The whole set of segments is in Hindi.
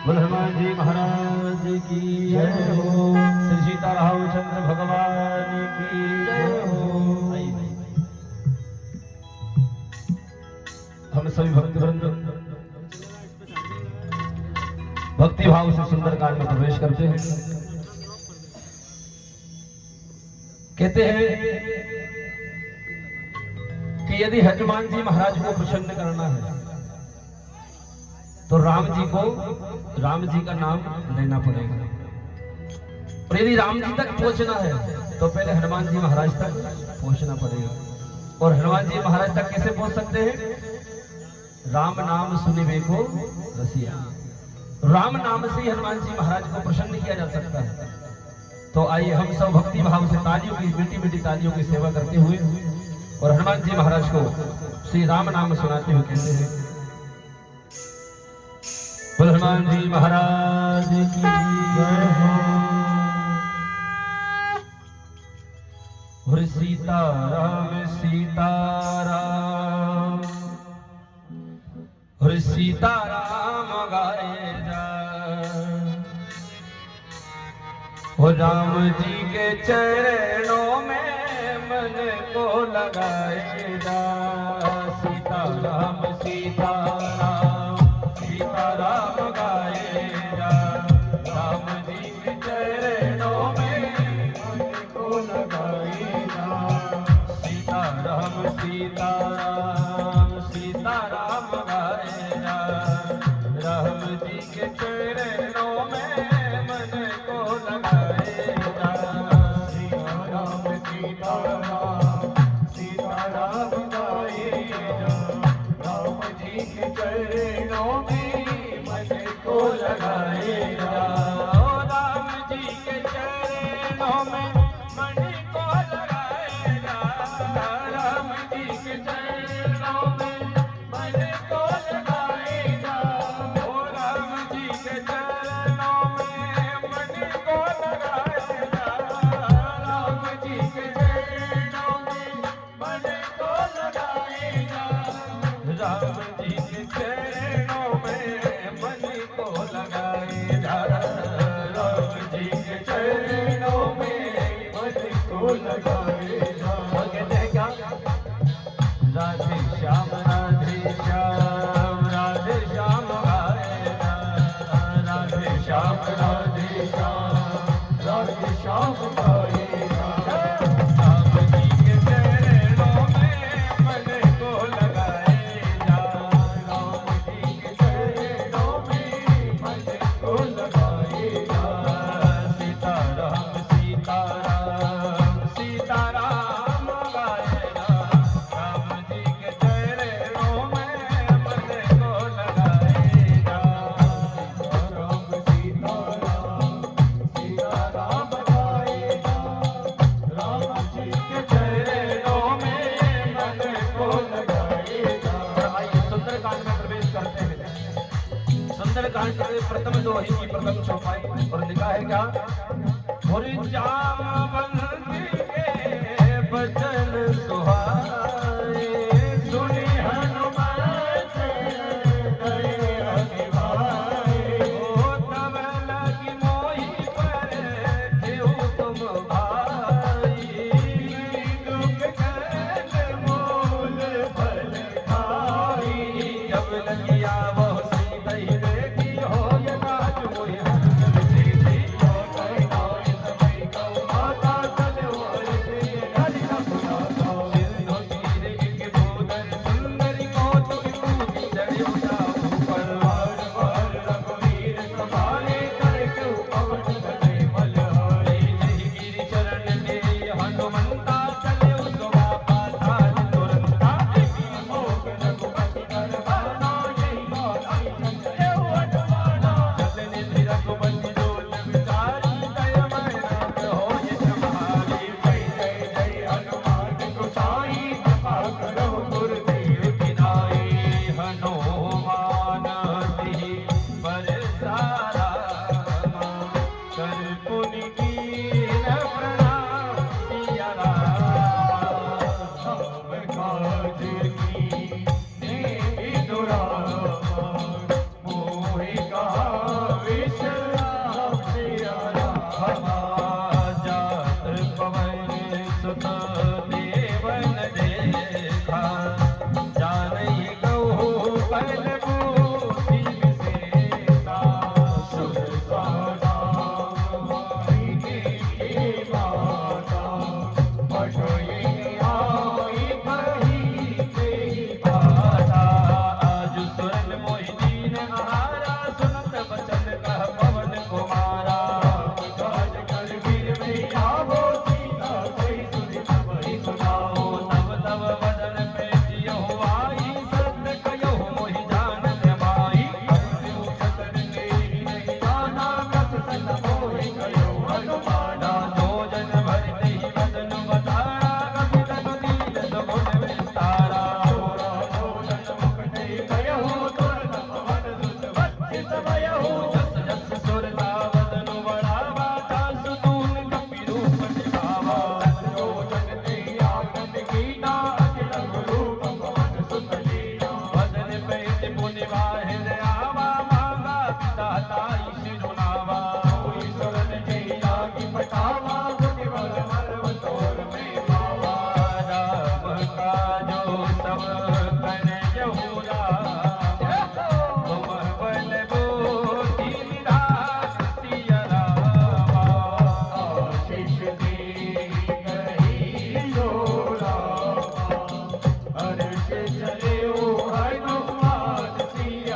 हनुमान जी महाराज की जय हो। श्री सीता रामचंद्र भगवान की जय हो। हम सभी भक्तवृंद भक्ति भाव से सुंदरकांड में प्रवेश करते हैं। कहते हैं कि यदि हनुमान जी महाराज को प्रसन्न करना है तो राम जी का नाम लेना पड़ेगा। और यदि राम जी तक पहुंचना है तो पहले हनुमान जी महाराज तक पहुंचना पड़ेगा। और हनुमान जी महाराज तक कैसे पहुंच सकते हैं? राम नाम सुनिबे को रसिया। राम नाम से ही हनुमान जी महाराज को प्रसन्न किया जा सकता है। तो आइए हम सब भक्ति भाव से तालियों की मीठी मीठी तालियों की सेवा करते हुए और हनुमान जी महाराज को श्री राम नाम सुनाते हुए कहते हैं, हनुमान जी महाराज की जय हो। सीताराम सीताराम सीताराम गाए जा। राम जी के चरणों में मन को लगाए जा। सीताराम सीताराम सीताराम गाए जा। राम जी के चरणों में मन को लगाए जा। सीताराम सीताराम सीताराम गाए जा। राम जी के चरणों में मन को लगाए जा। सीताराम सीताराम सीताराम गाए जा। राम जी के चरणों में मन को लगाए जा। राम जी के चरणों में मन को लगाए जा। राम जी के चरणों में मन को लगाए जा। राम जी के चरणों में मन को लगाए जा। राम जी के चरणों में मन को लगाए जा। राम जी के चरणों में मन को लगाए जा। राम जी के चरणों में मन को लगाए जा। कहते हैं क्या? राधे श्याम राधे श्याम राधे श्याम गाए जा। राधे श्याम राधे श्याम राधे श्याम गाए जा। राम जी के चरणों में मन को लगाए जा। राम जी के चरणों में मन को लगाए जा। सीताराम सीताराम सीताराम गाए जा। राम जी के चरणों में मन को लगाए जा। सीताराम सीताराम सीताराम गाए जा। राम जी के चरणों में मन को लगाए जा। आइए सुंदरकांड में प्रवेश करते हैं। सुंदरकांड के प्रथम दोहे की प्रथम चौपाई और लिखा है क्या? जामवंती के बचन सुहाए। सुनी हनुमान से करे अनिवार्य। तब लगी मोहि पर देहु तुम भाई। दुख कर मोल फल खाई। जब लगी आवो सीता ही देखी हो ये काज मोहि हनुमान सीधी। माता चले हो मुनि बाहिर आवा मांगा दाता शिरुनावा कोई शरण के लागी पटावा मुनि बल मर्व तोर में पावा राम का जो तब कर यहूरा तुम बल बोधी निधान सिया रामा आशीष दी कही जोरा हर्ष चले हनुमान सिया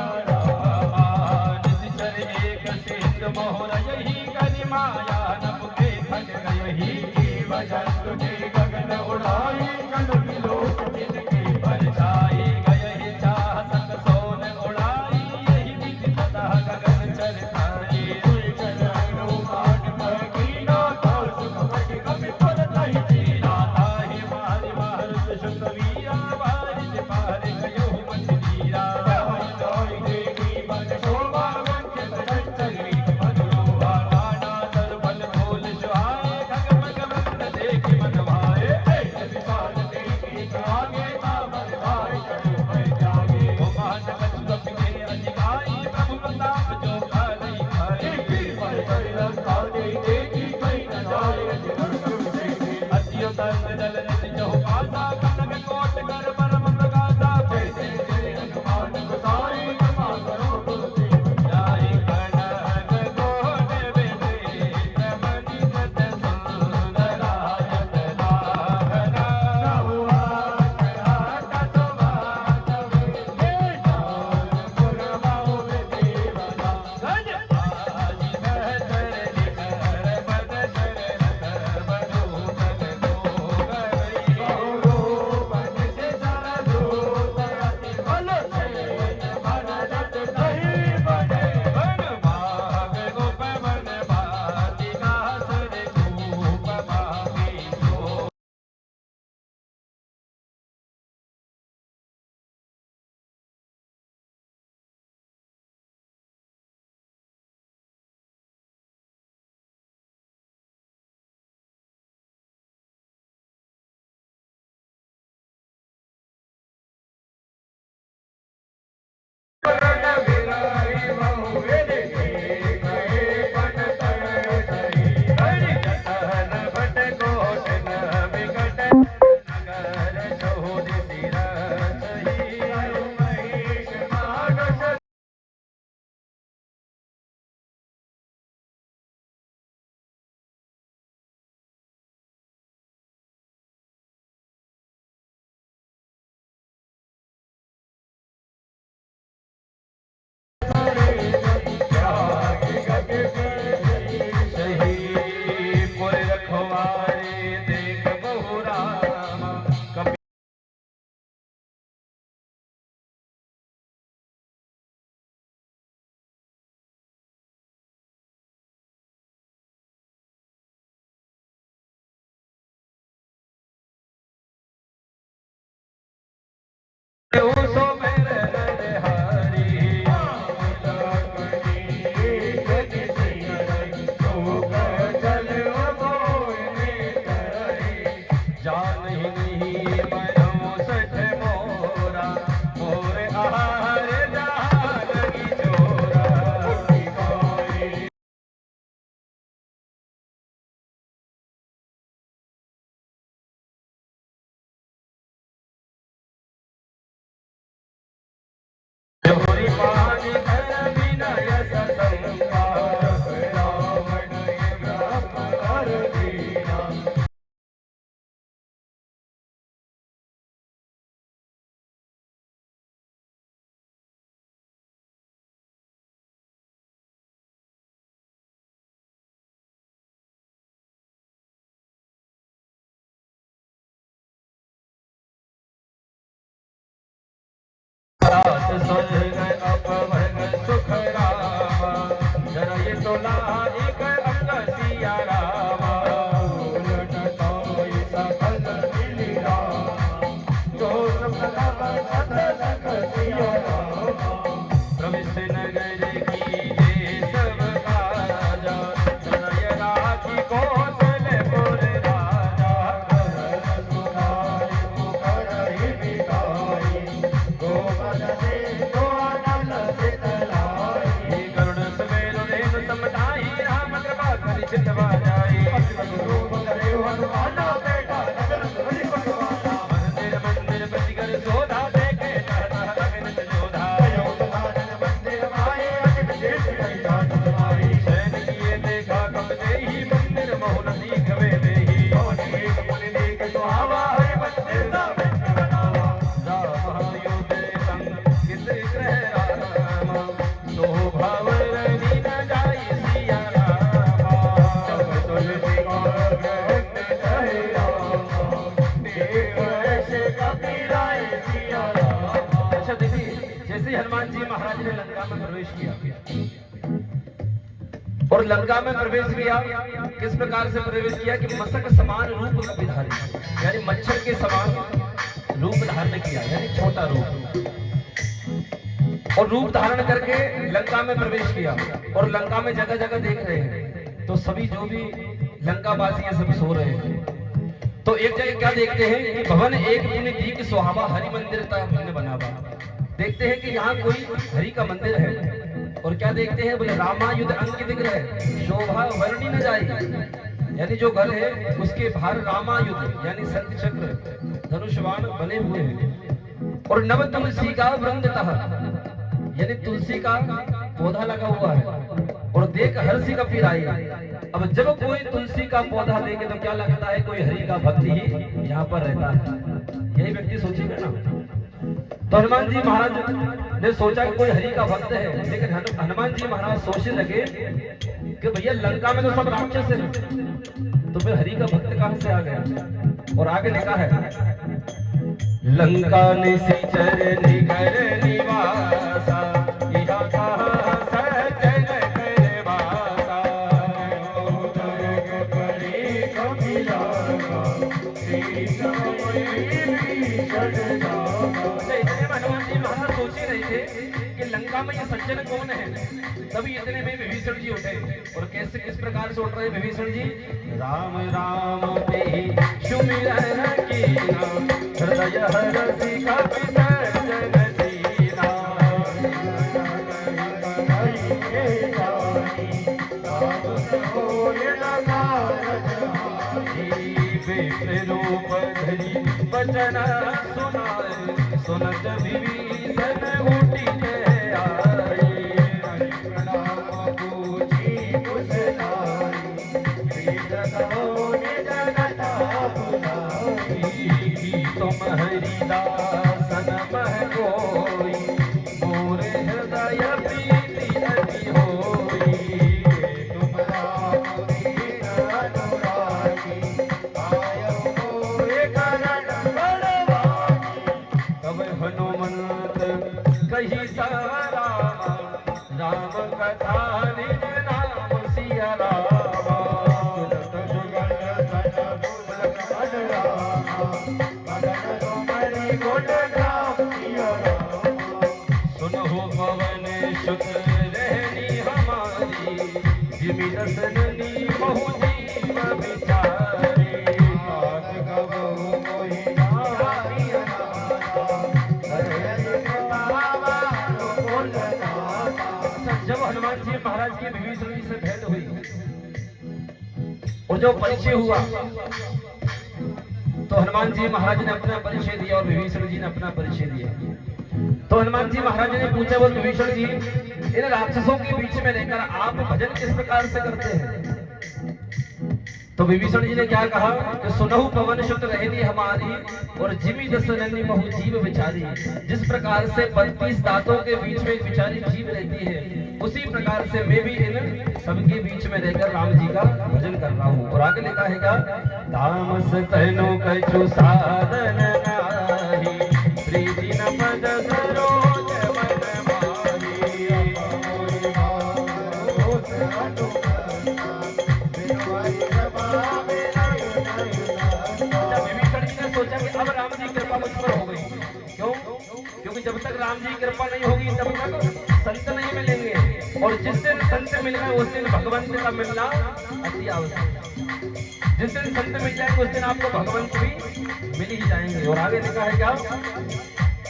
श्री हनुमान जी महाराज ने लंका में प्रवेश किया और लंका में प्रवेश किया किस प्रकार से प्रवेश किया कि मशक समान रूप विधारी, यानी मच्छर के समान रूप धारण किया, यानी छोटा रूप, और रूप धारण करके लंका में प्रवेश किया। और लंका में जगह जगह देख रहे हैं तो सभी जो भी लंकावासी हैं सब सो रहे हैं। तो एक जगह क्या देखते हैं कि भवन एक पुण्य दीक सुहावा हरि मंदिर बनावा। देखते हैं कि यहाँ कोई हरि का मंदिर है और क्या देखते हैं बोले रामायुध अंकित ग्रह शोभा वर्णी न जाए, यानी जो घर है उसके बाहर रामायुध यानी शंख चक्र धनुष्वाण बने हुए हैं और नव तुलसी का वृंदतः यानी तुलसी का पौधा लगा हुआ है और देख हर्षि का पीर आई। अब जब कोई तुलसी का पौधा देखे तो क्या लगता है कोई हरि का भक्त ही यहाँ पर रहता है, यही व्यक्ति सोचेगा ना। तो हनुमान जी महाराज ने सोचा कि कोई हरि का भक्त है, लेकिन हनुमान जी महाराज सोचने लगे कि भैया लंका में तो सब राक्षस है, तो फिर हरि का भक्त कहां से आ गया। और आगे लिखा है लंका निशिचर निगर निवासा इहा कहा सजन करवासा उदरग परे कपिलासा श्री हनुमान जी महाराज सोच ही रहे थे कि लंका में ये सज्जन कौन है। तभी इतने में विभीषण जी उठे और कैसे किस प्रकार से उठ रहे विभीषण जी, राम राम ते सुमिरन कीना हृदय हरसि कपि सज्जन दीना रूप धरी वचन सुनाए सुनत विभीषण उठी आए प्रणाम पूजी कुछ तुम हरिदासन मह कोई मोरे हृदय प्रीति अति होई तुम राम दीन अनुरागी आयो मोरे करण बड़वानी तब हनुमंत कही सवरा राम कथा निज नाम सिया रामा सुनहो पवन सुत रहनी हमारी जिमि दसननी बहु जीव बिचारी आज कबहु मोहि नारी जब हनुमान जी महाराज की विभीषण जी से भेंट हुई और जो परिचय हुआ तो हनुमान जी महाराज ने अपना परिचय दिया और विभीषण जी ने अपना परिचय दिया। तो हनुमान जी महाराज ने पूछा बोल विभीषण जी इन राक्षसों के बीच में रहकर आप भजन किस प्रकार से करते हैं। तो विभीषण जी ने क्या कहा कि सुनहु पवन सुत रहनी हमारी और जिमि दसननी बहु जीव बिचारी। जिस प्रकार से 32 दांतों के बीच में एक बिचारी जीव रहती है उसी प्रकार से मैं भी इन सबके बीच में रहकर राम जी का भजन कर रहा हूँ। और आगे लिखा है क्या तामस तनु कछु साधन नाही प्रीति न पद सरोज मन माही विभीषण जी ने सोचा कि अब राम जी की कृपा मुझ पर हो गई। क्यों? क्योंकि जब तक राम जी की कृपा नहीं होगी तब तक संत नहीं मिलेंगे और जिस दिन संत मिल गए उस दिन भगवंत का मिलना अति आवश्यक। जिस दिन संत मिल जाएंगे उस दिन आपको भगवंत भी मिल ही जाएंगे। और आगे लिखा है क्या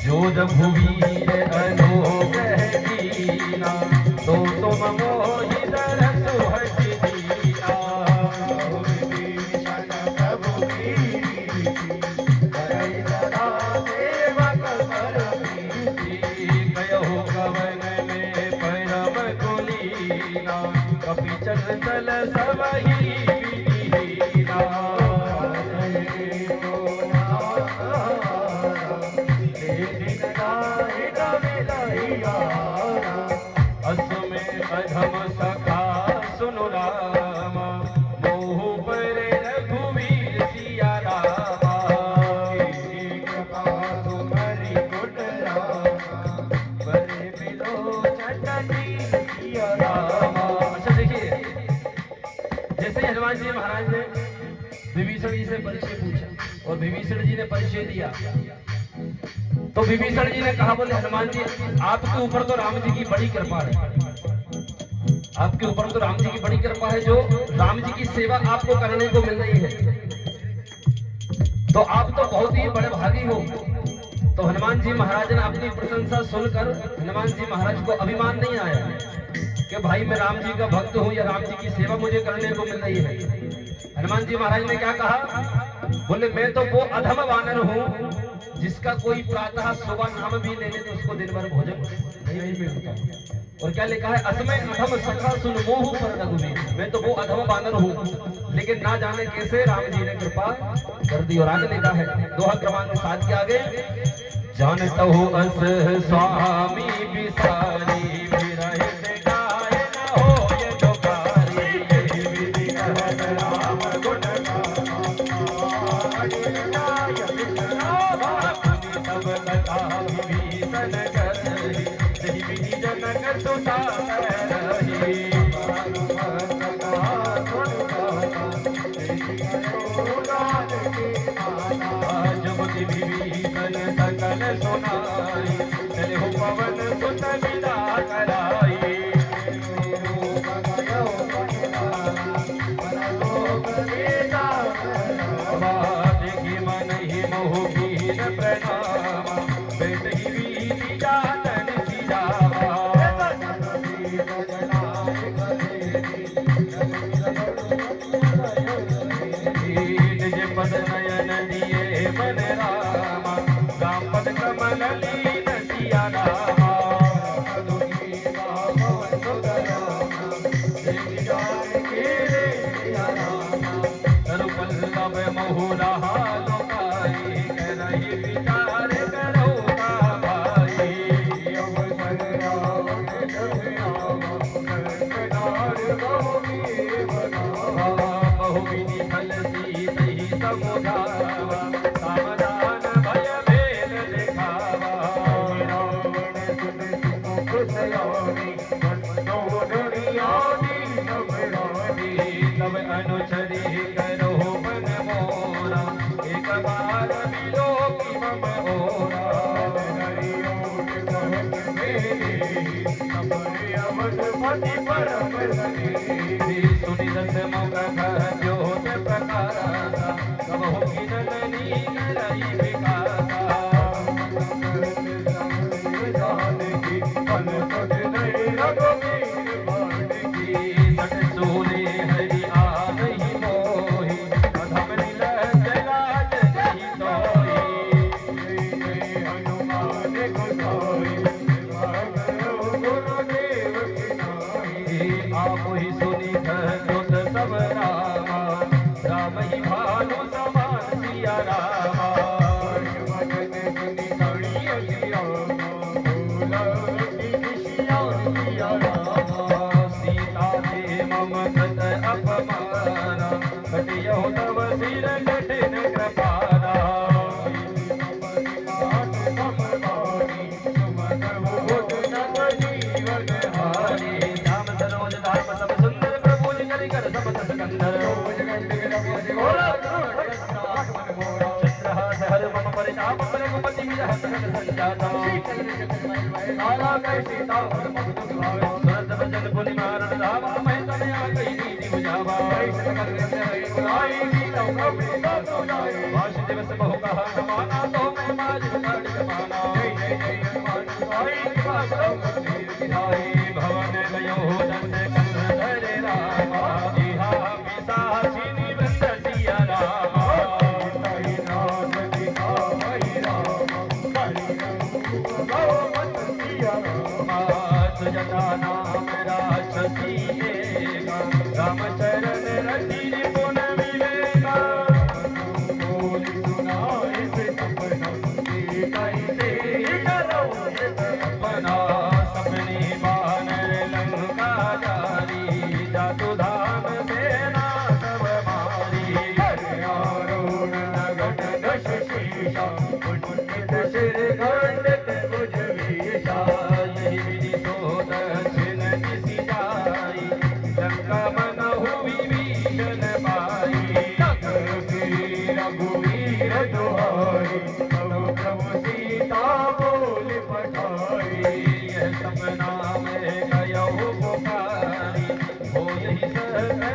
जो जब भुवीर अनुग्रह दीना तो तुम मोहि दरस हरि दीना विभीषण प्रभु करई सदा सेवक पर प्रीति कयहु कवन में परम कुलीना कपि चंचल सबहि विधीना अधम सखा सुनु राम मोह पर रघुवीर सिया रामा कृपा तुम्हारी गुण राम अच्छा देखिए, जैसे ही हनुमान जी महाराज ने विभीषण जी से परिचय पूछा और विभीषण जी ने परिचय दिया, तो विभीषण जी ने कहा, बोले हनुमान जी आपके ऊपर तो राम जी की बड़ी कृपा है, आपके ऊपर तो राम जी की बड़ी कृपा है, जो राम जी की सेवा आपको करने को मिल रही है, तो आप तो बहुत ही बड़े भागी हो। तो हनुमान जी महाराज ने अपनी प्रशंसा सुनकर हनुमान जी महाराज को अभिमान नहीं आया कि भाई मैं राम जी का भक्त हूँ या राम जी की सेवा मुझे करने को मिल रही है। हनुमान जी महाराज ने क्या कहा, बोले मैं तो वो अधम वानर हूँ जिसका कोई प्रातः सुबह नाम भी ले ले तो उसको दिन भर भोजन नहीं मिलता। और क्या लिखा है, असमय अधम सखा सुन मोह पर रघुवीर, मैं तो वो अधम वानर हूँ, लेकिन ना जाने कैसे राम जी ने कृपा कर दी। और आगे लिखा है दोहा क्रमांक 7 के आगे, जानता हूँ अस स्वामी बिसारी जटाना सपना में गयो पुकारी, हो यही सह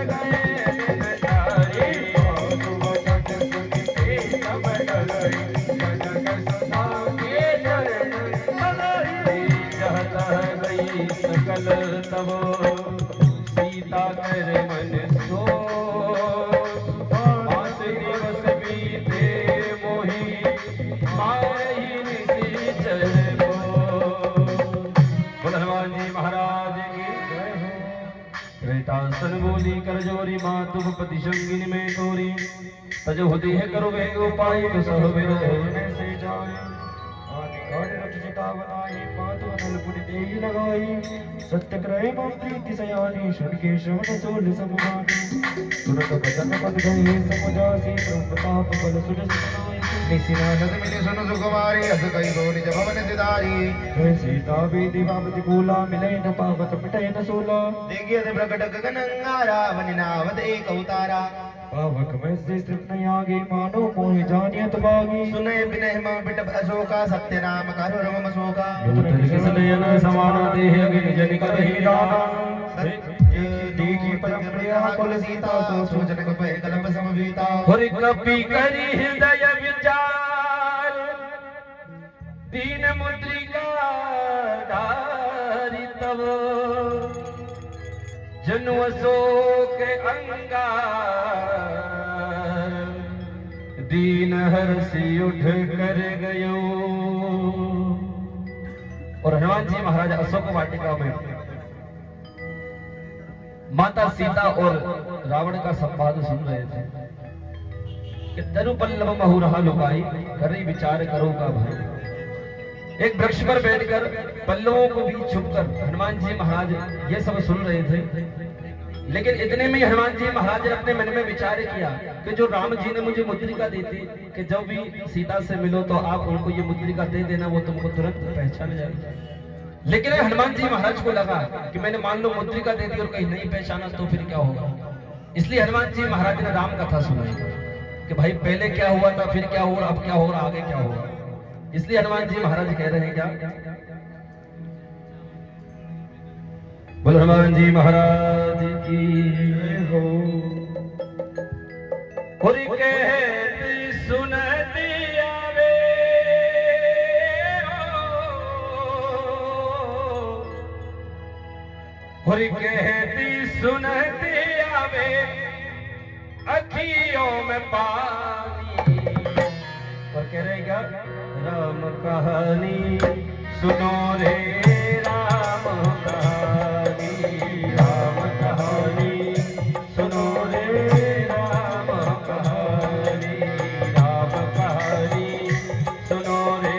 गए दिन जारी। तुम जट सुनते सब डलई, जनक सुधा के चरण अलई। चाहता गई सकल तब सीता कर मन सो, पाँच दिवस बीते मोही मारही निशाचर को। बोल हनुमान जी महाराज की जय हो। त्रेतासन बोली कर जोरी, मातु पति संगिनी में तोरी, तज होती है करो वेग उपाय तो सब विरोध से जाए। आदि काट रच जिता बनाई, मातु अनल पुनि देहि लगाई। सत्य क्रय मम प्रीति सयानी, सुन के श्रवण सोल सममानी। सुनत बचन पद गए समुदासी, प्रताप बल सुन सुनाई। निशिनानंद मिले सुन सुकुमारी, अस कई गो निज भवन सिधारी। जय सीता बीति बापति कूला, मिले न पावक मिटे न सोला। देखिए ते प्रकट गगन अंगारा, वनि नावत एक अवतारा। पावक में से तृप्त नहीं आगे, मानो मोहि जानियत बागी। सुने बिनहि मम बिटप अशोका, सत्य नाम करो रमम शोका। नयन समाना देह अगिन जन करहि दाना। देखी परम प्रिया कुल सीता, सो सोचन कपय कलप समवीता। हरि कपि करि हृदय विचार, दीन मुद्रिका धारि तब। जनु अशोक अंगार, दीन हर्षि उठ कर गयो। और हनुमान जी महाराज अशोक वाटिका में माता सीता और रावण का संवाद सुन रहे थे कि तरु पल्लव महु रहा लुकाई, करी विचार करो का भाई। एक वृक्ष पर बैठकर पल्लवों को भी छुपकर हनुमान जी महाराज ये सब सुन रहे थे। लेकिन इतने में हनुमान जी महाराज ने अपने मन में विचार किया कि जो राम जी ने मुझे मुद्रिका दी थी कि जब भी सीता से मिलो तो आप उनको ये मुद्रिका दे देना, वो तुमको तुरंत पहचान जाएगी। लेकिन हनुमान जी महाराज को लगा कि मैंने मान लो मुद्रिका दे दी और कहीं नहीं पहचाना तो फिर क्या होगा। इसलिए हनुमान जी महाराज ने राम कथा सुनाई कि भाई पहले क्या हुआ था, फिर क्या हुआ, अब क्या हो रहा, आगे क्या होगा। इसलिए हनुमान जी महाराज कह रहे हैं क्या, बोलो हनुमान जी महाराज की हो। और कहती सुनती आवे, और कहती सुनती आवे, अखियों में पानी। और कह रहे क्या, राम कहानी सुनो रे राम कहानी, राम कहानी सुनो रे राम कहानी, राम कहानी सुनो रे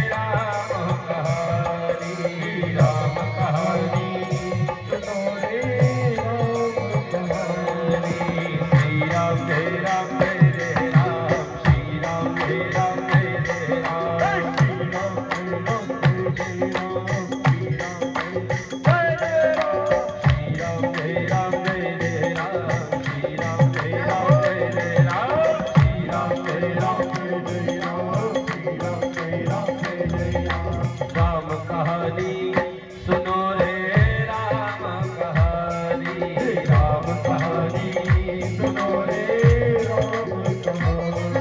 राम कहानी, राम कहानी सुनो रे राम कहानी। श्री राम जय राम जय जय राम, श्री राम जय राम जय जय राम, श्री राम जय राम जय जय राम, श्री राम जय राम जय जय राम, श्री राम जय राम जय जय राम, श्री राम जय राम जय जय राम, श्री राम जय राम जय जय राम। राम कहानी सुनो रे राम कहानी, राम कहानी सुनो रे राम कहानी,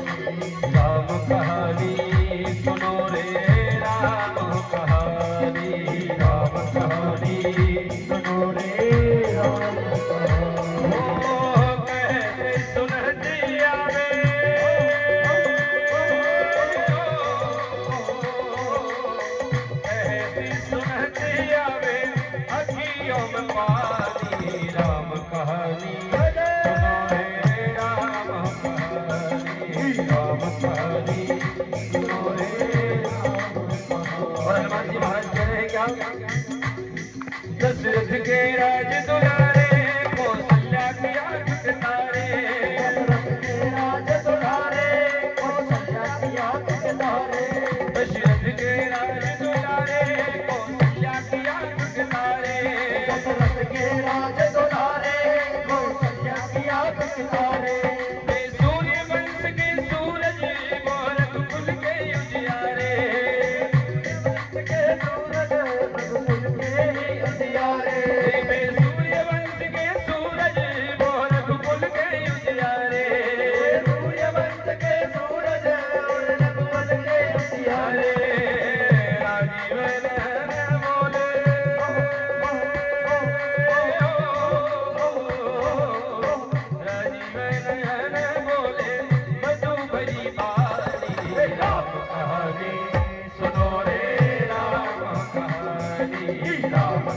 राम कहानी सुनो रे राम कहानी, राम कहानी सुनो रे राम कहानी। ओ कहते सुनती आवे, कहती सुनती आवे, अखियों में पानी। राम कहानी सुनो रे राम कहानी, राम कहानी सुनो रे राम कहानी। और हनुमान जी महाराज कह रहे हैं क्या, दशरथ के राज दुलारे, कौशल्या की आंख तारे, दशरथ के राज दुलारे, कौशल्या की आंख तारे, दशरथ के राज दुलारे, कौशल्या की आंख तारे, दशरथ के राज दुलारे, कौशल्या की आंख तारे। वे सूर्य वंश के सूरज, मोहरत कुल के उजियारे, के सूरज रघुकुल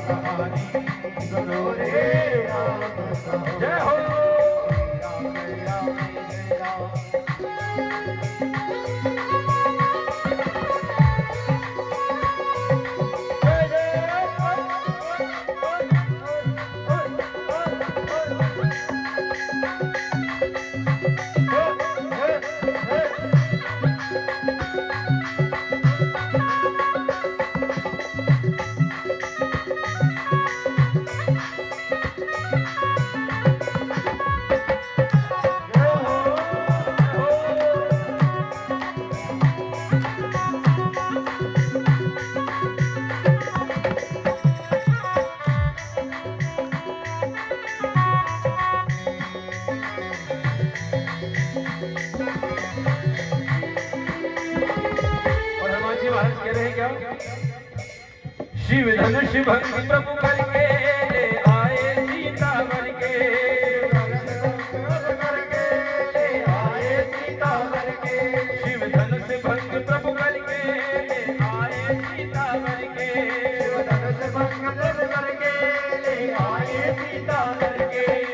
कहानी सुनो रे राम कहानी। जय हो। राम राम जय राम। और हनुमान जी महाराज कह रहे हैं क्या? शिव धनुष भंग प्रभु करके ले आए सीता वर के। शिव धनुष भंग प्रभु करके ले आए सीता वर के।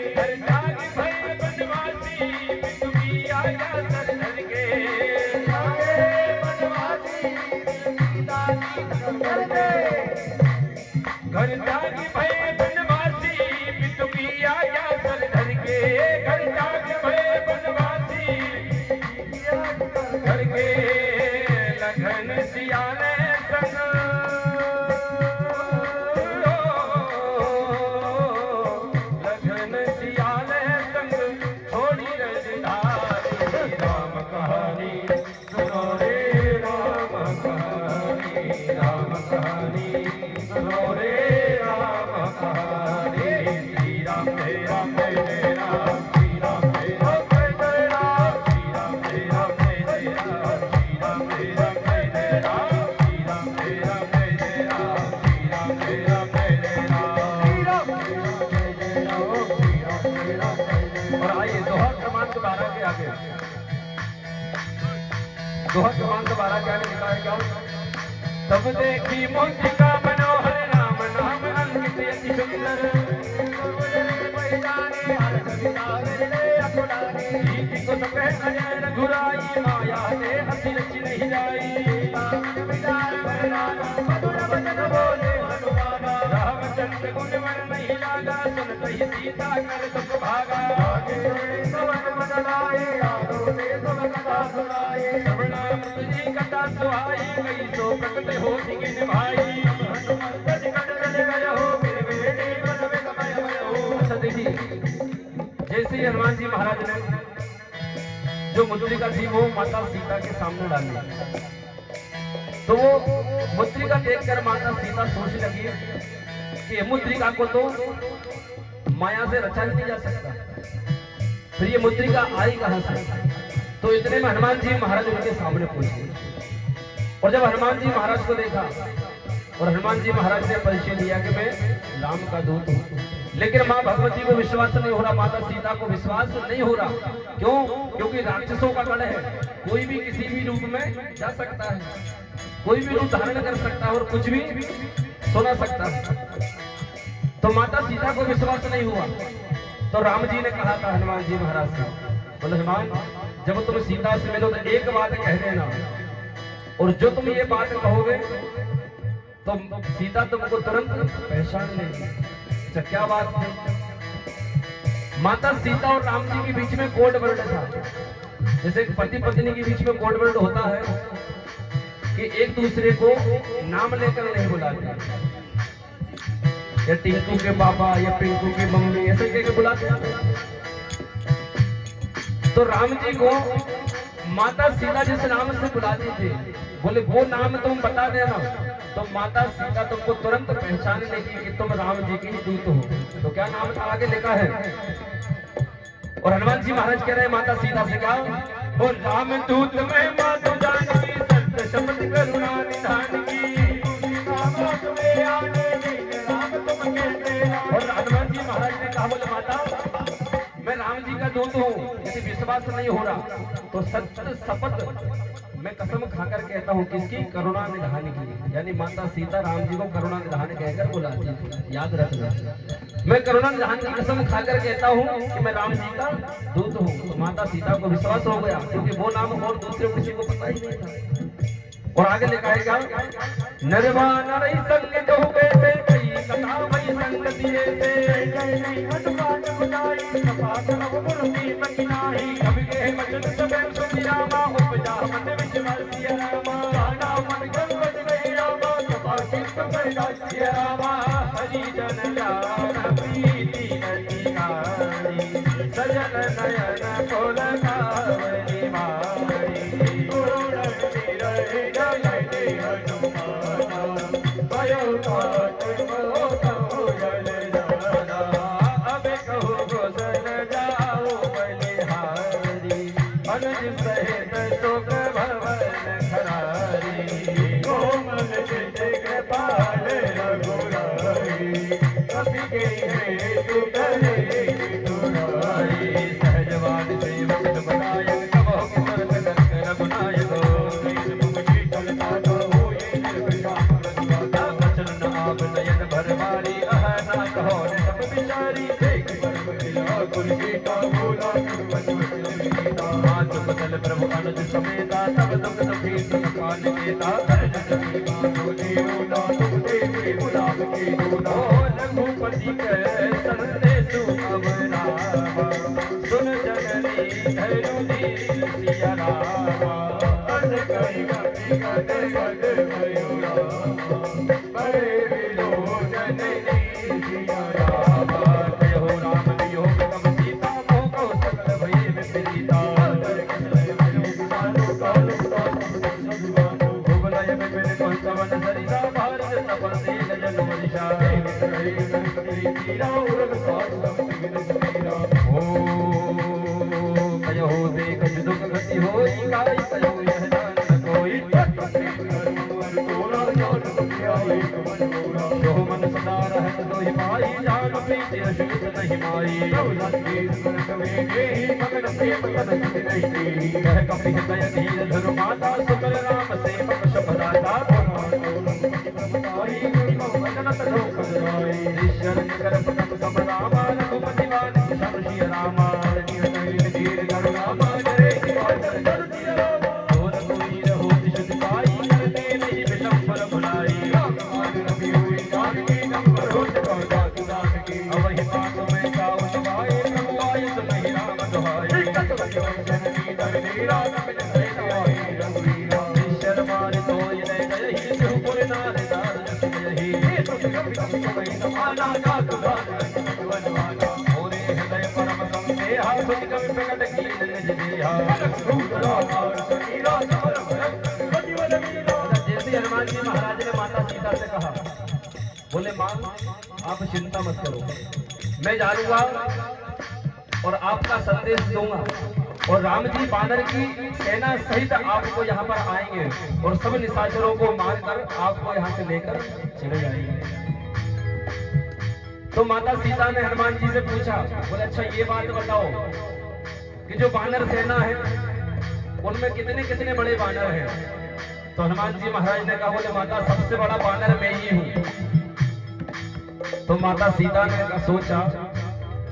हर जाग भय बनवासी बिटुकी आया सर धर के। घर जाग भय बनवासी बिटुकी आया सर धर के। घर जाग भय बनवासी घर के लगन सियाने संग। लगन सियाने संग छोड़ी रजधारी। राम कहानी सुनो रे राम कहानी। राम कहानी सुनो रे राम कहानी। श्री राम जय राम जय जय राम। श्री राम जय राम जय जय राम। श्री राम जय राम जय जय राम। श्री राम जय राम जय जय राम। श्री राम जय राम जय जय राम। श्री राम जय राम जय जय राम। और आइए दोहा क्रमांक 12 के आगे। दोहा क्रमांक 12 के आगे लिखा है क्या? तब देखी मूर्तिका मनोहर राम नाम अंकित अति सुंदर। रीति को सफेद अजय रघुराई माया ने हंसी रची नहीं जाई। रामचंद्र गुण मन नहीं लागा सुनत ही सीता कर दुख भागा। श्रवणाम तुझी कथा सुहाई गई सो प्रकट हो दिगिन भाई। अच्छा देखिए, जैसे ही हनुमान जी महाराज ने जो मुद्रिका थी वो माता सीता के सामने डाली, तो वो मुद्रिका देखकर माता सीता सोचने लगी कि ये मुद्रिका को तो माया से रचा ही नहीं जा सकता, फिर ये मुद्रिका आई कहां से? तो इतने में हनुमान जी महाराज उनके सामने पहुंचे। और जब हनुमान जी महाराज को देखा और हनुमान जी महाराज ने परिचय दिया कि मैं राम का दूत हूँ, लेकिन माँ भगवती को विश्वास नहीं हो रहा, माता सीता को विश्वास नहीं हो रहा। क्यों? क्योंकि राक्षसों का गढ़ है, कोई भी किसी भी रूप में जा सकता है, कोई भी रूप धारण कर सकता है और कुछ भी सुना सकता है। तो माता सीता को विश्वास नहीं हुआ, तो राम जी ने कहा था हनुमान जी महाराज से, बोले हनुमान जब तुम सीता से मिलो तो एक बात कह देना, और जो तुम ये बात कहोगे तो सीता तुमको तुरंत पहचान लेगी। अच्छा क्या बात है? माता सीता और राम जी के बीच में कोड वर्ड था, जैसे पति पत्नी के बीच में कोड वर्ड होता है कि एक दूसरे को नाम लेकर नहीं बुलाते, या टिंकू के पापा या पिंकू की मम्मी ऐसे कह के बुलाते। तो राम जी को माता सीता जिस नाम से बुलाती थी, बोले वो नाम तुम बता देना तो माता सीता तुमको तुरंत पहचान लेगी कि तुम राम जी के ही दूत हो। तो क्या नाम था आगे लिखा है? और हनुमान जी महाराज कह रहे हैं माता सीता से क्या? वो राम दूत में मातु जानकी सत्य शब्द करुणा निधान की। और हनुमान जी महाराज ने कहा बोले माता मैं राम जी का दूत हूँ, यदि विश्वास नहीं हो रहा तो सत्य शपथ मैं कसम खाकर कहता हूँ किसकी, करुणा निधान की, यानी माता सीता राम जी को करुणा निधान कहकर बुलाती थी, याद रखना। मैं करुणा निधान की कसम खाकर कहता हूँ कि मैं राम जी का दूत हूँ। तो माता सीता को विश्वास हो गया, क्योंकि वो नाम और दूसरे किसी को पता ही नहीं था। और आगे लिखा है नरवान संग जो कैसे कई कथा वही संग दिए से जय जय हनुमान बुझाई सपा करब मुरली मकिनाही कवि के वचन सब सुनि रामा उपजा मन विश्वास सिया रामा गाना मन गंगत गई रामा सपा चित्त बैठा सिया रामा हरि जन जान प्रीति अधिकारी सजन नयन खोल कावली मारी गुण निरय सहजवान से वक्त बनाए प्रभु अनुज समेता तब दुख दुखी सुख पान केता रघुपति के सरने सुअब रामा सुन जननी धरुनी सिया रामा अन कई गति गद गद मयूरा बड़े विलोचन सिया रामा जय हो राम वियोग तब सीता मोह सकल भय विपरीता भुवन सरिता भारत तपन से गजन मनीषा कहो देख दुख गति होई काई कहो यह जान कोई जो मन सदा रहत दोहि पाई जान प्रीति अशुभ नहीं माई कह कपि हृदय धीर धरु माता सुकल राम सेवक शबदाता ईश्वर कर पतम सब रामा रघुपति वान कुशल श्री रामा धीर धरु रामा जरे हो रघुवीर हो दिशु पाई करते नहीं विशंबर भुलाई अवहि पास में जाओ सवाए प्रभुआय सुनहि राम दुहाई ईश्वर मारि तोय ले गयहि सुपुर नार दार जहि मोरे हृदय परम संदेहा सुनि कवि प्रकट कीन निज देहा जैसे हनुमान जी महाराज ने माता सीता से कहा, बोले मां आप चिंता मत करो, मैं जाऊंगा और आपका संदेश दूंगा और राम जी बानर की सेना सहित आपको यहाँ पर आएंगे और सब निशाचरों को मारकर आपको यहाँ से लेकर चले जाएंगे। तो माता सीता ने हनुमान जी से पूछा, बोले अच्छा ये बात बताओ कि जो बानर सेना है उनमें कितने कितने बड़े बानर हैं? तो हनुमान जी महाराज ने कहा, बोले माता सबसे बड़ा बानर मैं ही हूँ। तो माता सीता ने सोचा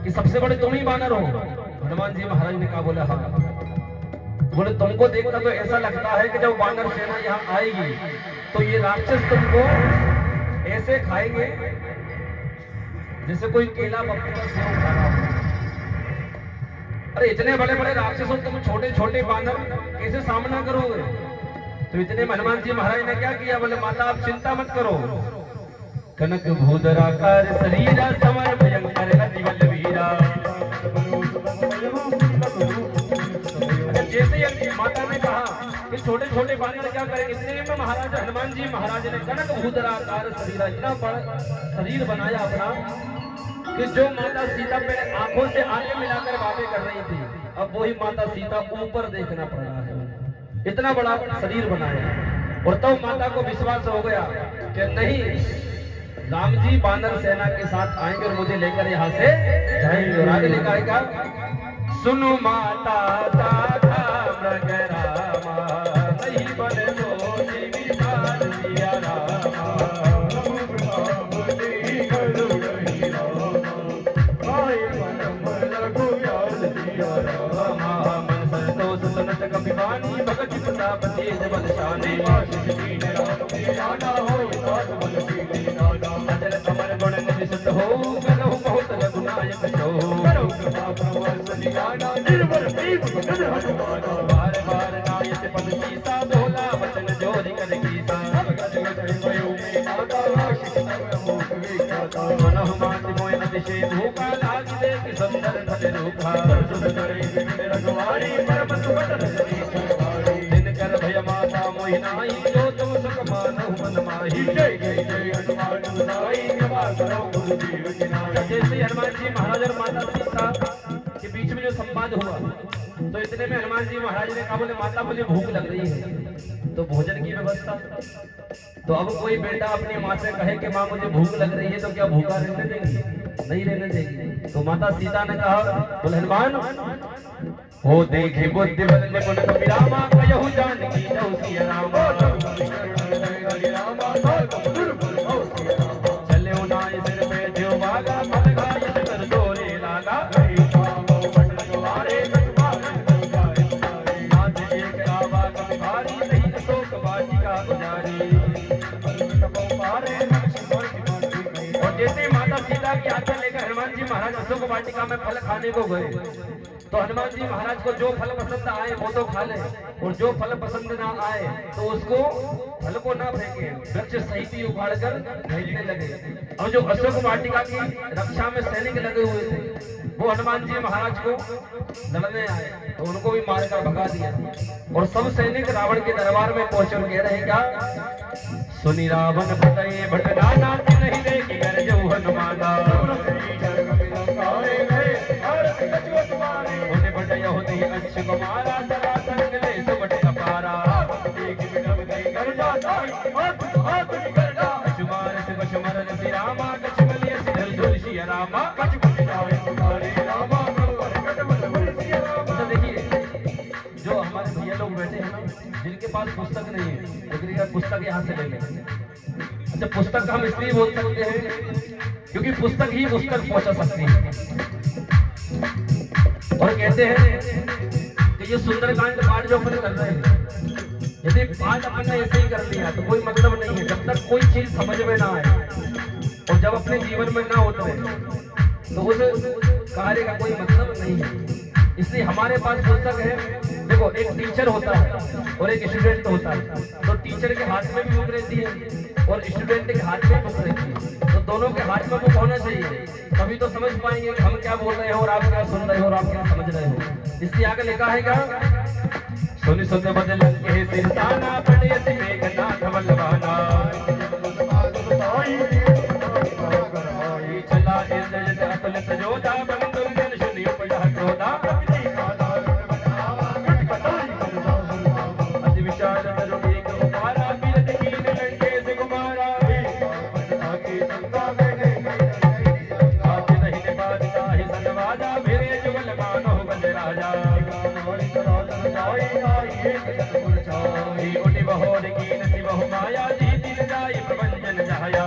कि सबसे बड़े तुम ही बानर हो। हनुमान जी महाराज ने कहा, बोले हाँ। बोले तुमको देखकर तो ऐसा लगता है कि जब बानर सेना यहाँ आएगी तो ये राक्षस तुमको ऐसे खाएंगे जैसे कोई केला पप्पू का सेव खा रहा हो। अरे इतने बड़े बड़े राक्षसों तुम छोटे छोटे बानर कैसे सामना करोगे? तो इतने में हनुमान जी महाराज ने क्या किया, बोले माता आप चिंता मत करो, कनक भूधराकार शरीरा समर भयंकर अति बलवीरा। जैसे माता ने कहा कि छोटे छोटे बानर क्या करेंगे, इसलिए में महाराज हनुमान जी महाराज ने कनक भूधराकार शरीरा, इतना बड़ा शरीर बनाया अपना कि जो माता सीता पहले आंखों से आंखें मिलाकर बातें कर रही थी, अब वही माता सीता ऊपर देखना पड़ रहा है। इतना बड़ा शरीर बनाया और तब तो माता को विश्वास हो गया कि नहीं, राम जी बानर सेना के साथ आएंगे और मुझे लेकर यहाँ से जाएंगे। और आगे लिखा है, सुनो माता दादा मृग रामा नहीं माता मन हनुमान मोय अतिशय भूखा लागी देख सुंदर फल रूपा सुत करे विपिन रघुवारी परम सुखद रजनी चरवारी दिन कर भय माता मोहि नाही जो तुम सुख मानहु मन माही जय जय जय हनुमान गोसाई कृपा करो गुरुदेव की नाई जैसे हनुमान जी महाराज और माता सीता के बीच में जो संवाद हुआ तो इतने में हनुमान जी महाराज ने कहा बोले माता मुझे भूख लग रही है तो भोजन की व्यवस्था। तो अब कोई बेटा अपनी माँ से कहे कि माँ मुझे भूख लग रही है तो क्या भूखा रहने देंगी? नहीं रहने देगी। तो माता सीता ने कहा बोले हनुमान हो देखे बुद्धि बल निपुण कपिरामा कहु जानकी जौ सिया राम चले उनाई सिर पे देव बागा फल खाई सिर डोरे लागा और जैसे माता सीता की आज्ञा लेकर हनुमान जी महाराज अशोक वाटिका में फल खाने को गए तो हनुमान जी महाराज को जो फल पसंद आए वो तो खा ले और जो फल पसंद ना आए तो उसको फल को ना फेंके, वृक्ष सहित ही उखाड़ कर फेंकने लगे। और जो अशोक वाटिका की रक्षा में सैनिक लगे हुए थे वो हनुमान जी महाराज को लड़ने आए तो उनको भी मारकर भगा दिया। और सब सैनिक रावण के दरबार में पहुंचे और कह रहे क्या सुनी रावण भटये भटनाना नहीं देखी कर जो हनुमाना होने भटय होते ही अंश कुमारा सदा संग ले सुबट अपारा अचुमार से बचमर श्री रामा कचमलिय सिधर जोशी रामा जो हमारे भैया लोग बैठे हैं ना जिनके पास पुस्तक नहीं है लेकिन पुस्तक यहाँ से ले लें। अच्छा पुस्तक हम इसलिए बोल सकते हैं क्योंकि पुस्तक ही उस तक पहुंचा सकती है। और कहते हैं कि ये सुंदरकांड पाठ जो अपन कर रहे हैं यदि पाठ अपन ने ऐसे ही कर लिया तो कोई मतलब नहीं है जब तक कोई चीज समझ में ना आए और जब अपने जीवन में ना उतरे तो उस कार्य का कोई मतलब नहीं है। इसलिए हमारे पास पुस्तक है। देखो एक टीचर होता है और एक स्टूडेंट होता है तो टीचर के हाथ में भी बुक रहती है और स्टूडेंट के हाथ में बुक रहती है तो दोनों के हाथ में बुक होना चाहिए तभी तो समझ पाएंगे कि हम क्या बोल रहे हो और आप क्या सुन रहे हो और आप क्या समझ रहे हो। इसलिए आगे लिखा है क्या सुनि सुन बदल के सिरसाना पढ़ियति मेघनाथ बलवाना चला इंद्रजित अतुलित जोधा बंधु जन शुनि उपजा क्रोधा अति विशाल तरुणी कुमारा बिरध कीन लंके से कुमारा आज नहीं ने बादशाह ही सनवादा मेरे जुगल मानो बंद राजा उठी बहोर कीन सी बहु माया जी दिल जाई प्रबंजन जहाया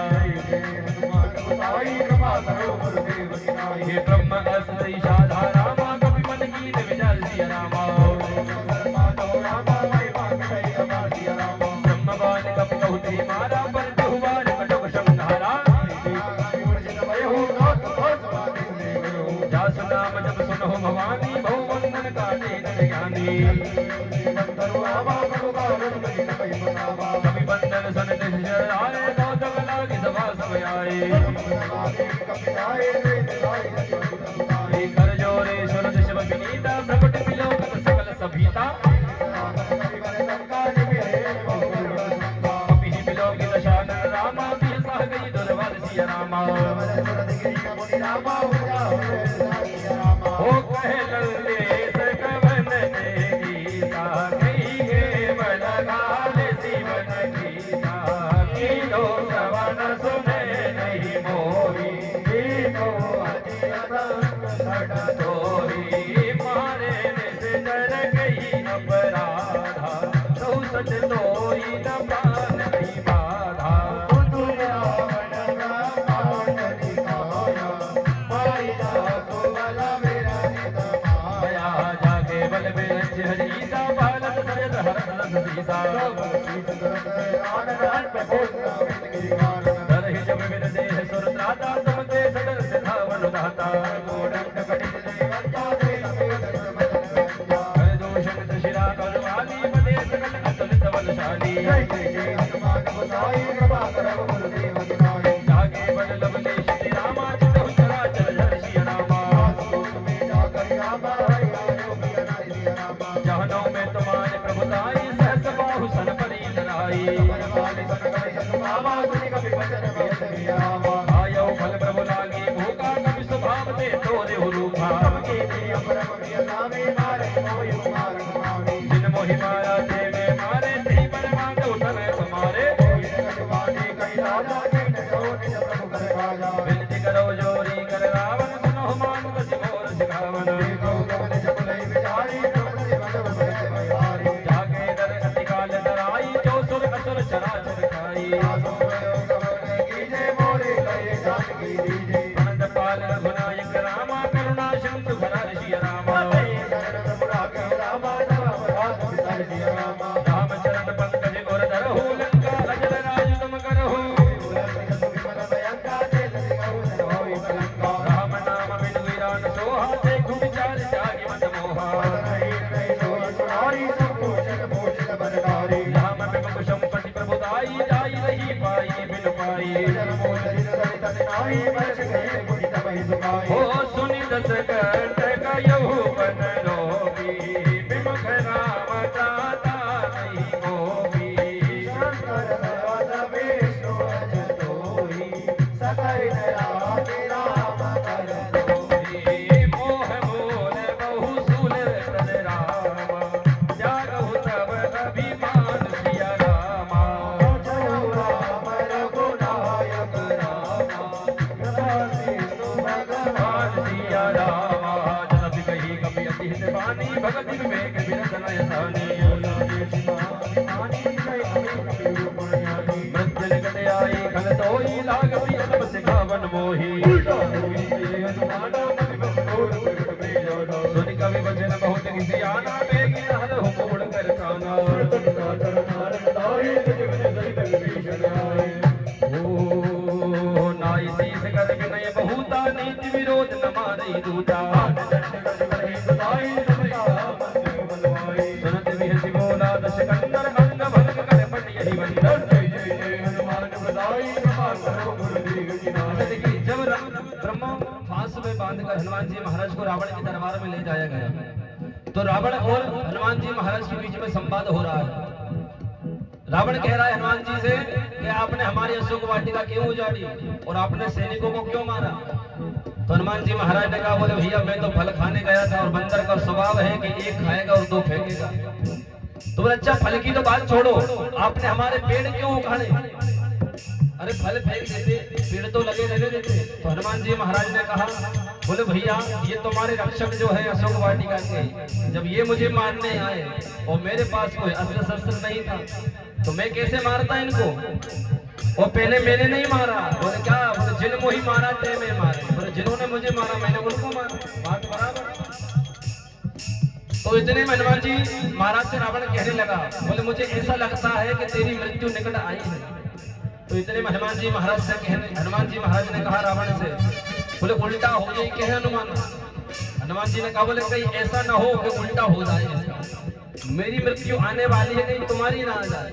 ये ब्रह्म अस्त्री साधा रामा कवि मन कीन विजल सिया रामा ब्रह्मवान कवि कहुति मारा पर बहुवान कटक संहारा जा सुनाम जब सुनो भवानी बहु वंदन काटे ज्ञानी कवि बंदन सन आए गौतम लागे सभा समय आए कर जोरे सुरत शिव विनीता प्रकट विलोकत सकल सभीता कपि विलोकित शानर रामा बिह सह गई दुर्वाद सिया रामा हो कहे लल्लेश कवन गीता कही गे बलगाल जीवन गीता कीनो श्रवण सुने नहीं मोही कीनो तोरी मारे निश्चर गई अपराधा तो सच तोरी न प्राण नहीं बाधा जागे बल बेच हरीसा बालक सजद हरस सीसा दरहि जब विन देह सुर त्राता तुमके सदर से धावन दाता दूषण शिरा करवाली बदे सकल अतुलित बलशाली जागे बल लवलेश रच गए मुनि तब सुखाए हो सुनि दस कंठ गयहु बन रोगी विमुख राम जाता नहीं गोपी शंकर दयाल विष्णु अज तोहि सकल राम राम कर दोहि मोह मोल बहु सुल तज रामा जागहु तब अभिमान सिया रामा जय राम रघुनायक रामा कृपा सिंधु भगवान सिया रामा जनति कही कपि अति हित वाणी भगति विवेक विरसन यसानी मृत्यु निकट आई खल तोई लागति अलब सिखावन मोही सुनि कवि वचन बहुत किसी आना बेगी हर हो मोड़ कर काना ओ नाई शीस कर विनय बहुता नीति विरोध न मारई दूता सुनत विहति बोला दश कंदर अंग भंग कर पट यही बंदर देखिए जब ब्रह्मा फांस में बांधकर हनुमान जी महाराज को रावण के दरबार में ले जाया गया तो रावण और हनुमान जी महाराज के बीच में संवाद हो रहा है। रावण कह रहा है हनुमान जी से कि आपने हमारी अशोक वाटिका क्यों उजाड़ी और आपने सैनिकों को क्यों मारा। तो हनुमान जी महाराज ने कहा बोले भैया मैं तो फल खाने गया था और बंदर का स्वभाव है कि एक खाएगा और दो फेंकेगा। तो बोले अच्छा फल की तो बात छोड़ो, आपने हमारे पेड़ क्यों उखाड़े। अरे फल फेंक देते पेड़ तो लगे रहने देते। तो हनुमान जी महाराज ने कहा बोले भैया ये तुम्हारे रक्षक जो है अशोक वाटिका के, जब ये मुझे मारने आए और मेरे पास कोई अस्त्र शस्त्र नहीं था तो मैं कैसे मारता इनको। और पहले मैंने नहीं मारा। बोले क्या। बोले जिन मोही मारा थे मैं मारे। बोले जिन्होंने मुझे मारा मैंने उनको मारा, बात बराबर। तो इतने में हनुमान जी महाराज से रावण कहने लगा बोले मुझे ऐसा लगता है कि तेरी मृत्यु निकट आई है। तो इतने में हनुमान जी महाराज ने कहा रावण से बोले उल्टा हो जाए कहे हनुमान जी ने कहा बोले कहीं ऐसा ना हो कि उल्टा हो जाए, मेरी मृत्यु आने वाली है कहीं तुम्हारी ना आ जाए।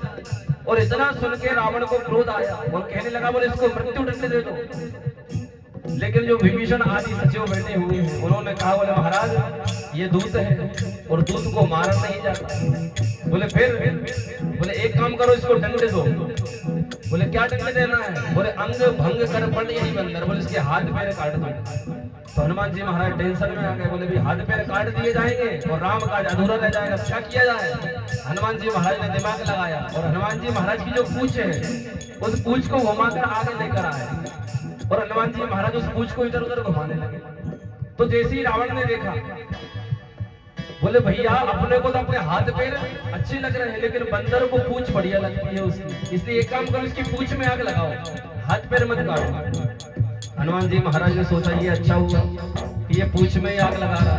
और इतना सुन के रावण को क्रोध आया और कहने लगा बोले इसको मृत्यु दंड दे दो। लेकिन जो विभीषण आदि सचिव बैठे हुए हैं उन्होंने कहा बोले महाराज ये दूत है और दूत को मारा नहीं जाता। बोले फिर बोले एक काम करो इसको दंड दो। बोले क्या दंड देना है। बोले अंग भंग कर पड़ यही बंदर, बोले इसके हाथ पैर काट दो। तो हनुमान जी महाराज टेंशन में आ गए। बोले भी हाथ पैर काट दिए जाएंगे और राम काज अधूरा रह जाएगा, क्या किया जाए। हनुमान जी महाराज ने दिमाग लगाया और हनुमान जी महाराज की जो पूंछ है उस पूंछ को घुमाकर आगे लेकर आए और हनुमान जी महाराज उस पूंछ को इधर उधर घुमाने लगे। तो जैसे ही रावण ने देखा बोले भैया अपने को तो अपने हाथ पैर अच्छे लग रहे हैं लेकिन बंदर को पूंछ बढ़िया लगती है उसकी, इसलिए एक काम करो इसकी पूंछ में आग लगाओ, हाथ पैर मत काटो। हनुमान जी महाराज ने सोचा ये अच्छा हुआ कि ये पूंछ में ही आग लगा रहा।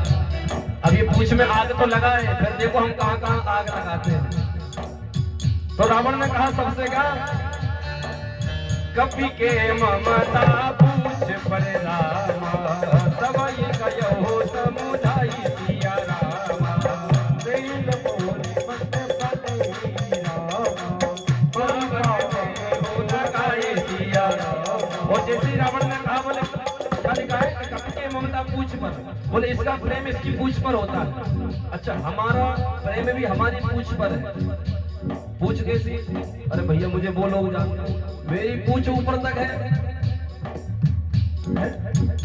अब ये पूंछ में आग तो लगा है, फिर देखो हम कहां कहां आग लगाते हैं। तो रावण ने कहा सबसे कहा कपि के ममता पूछ पर रामा सबई कयो समुदाई सिया रामा दिल मोरे मत पतई रामा हो लगाए सिया रामा। और जैसे रावण ने कहा बोले क्या लिखा है कपि के ममता पूछ पर, बोले इसका प्रेम इसकी पूछ पर होता है। अच्छा हमारा प्रेम भी हमारी पूछ पर है। पूछ कैसी। अरे भैया मुझे वो लोग जानते मेरी पूछ ऊपर तक है,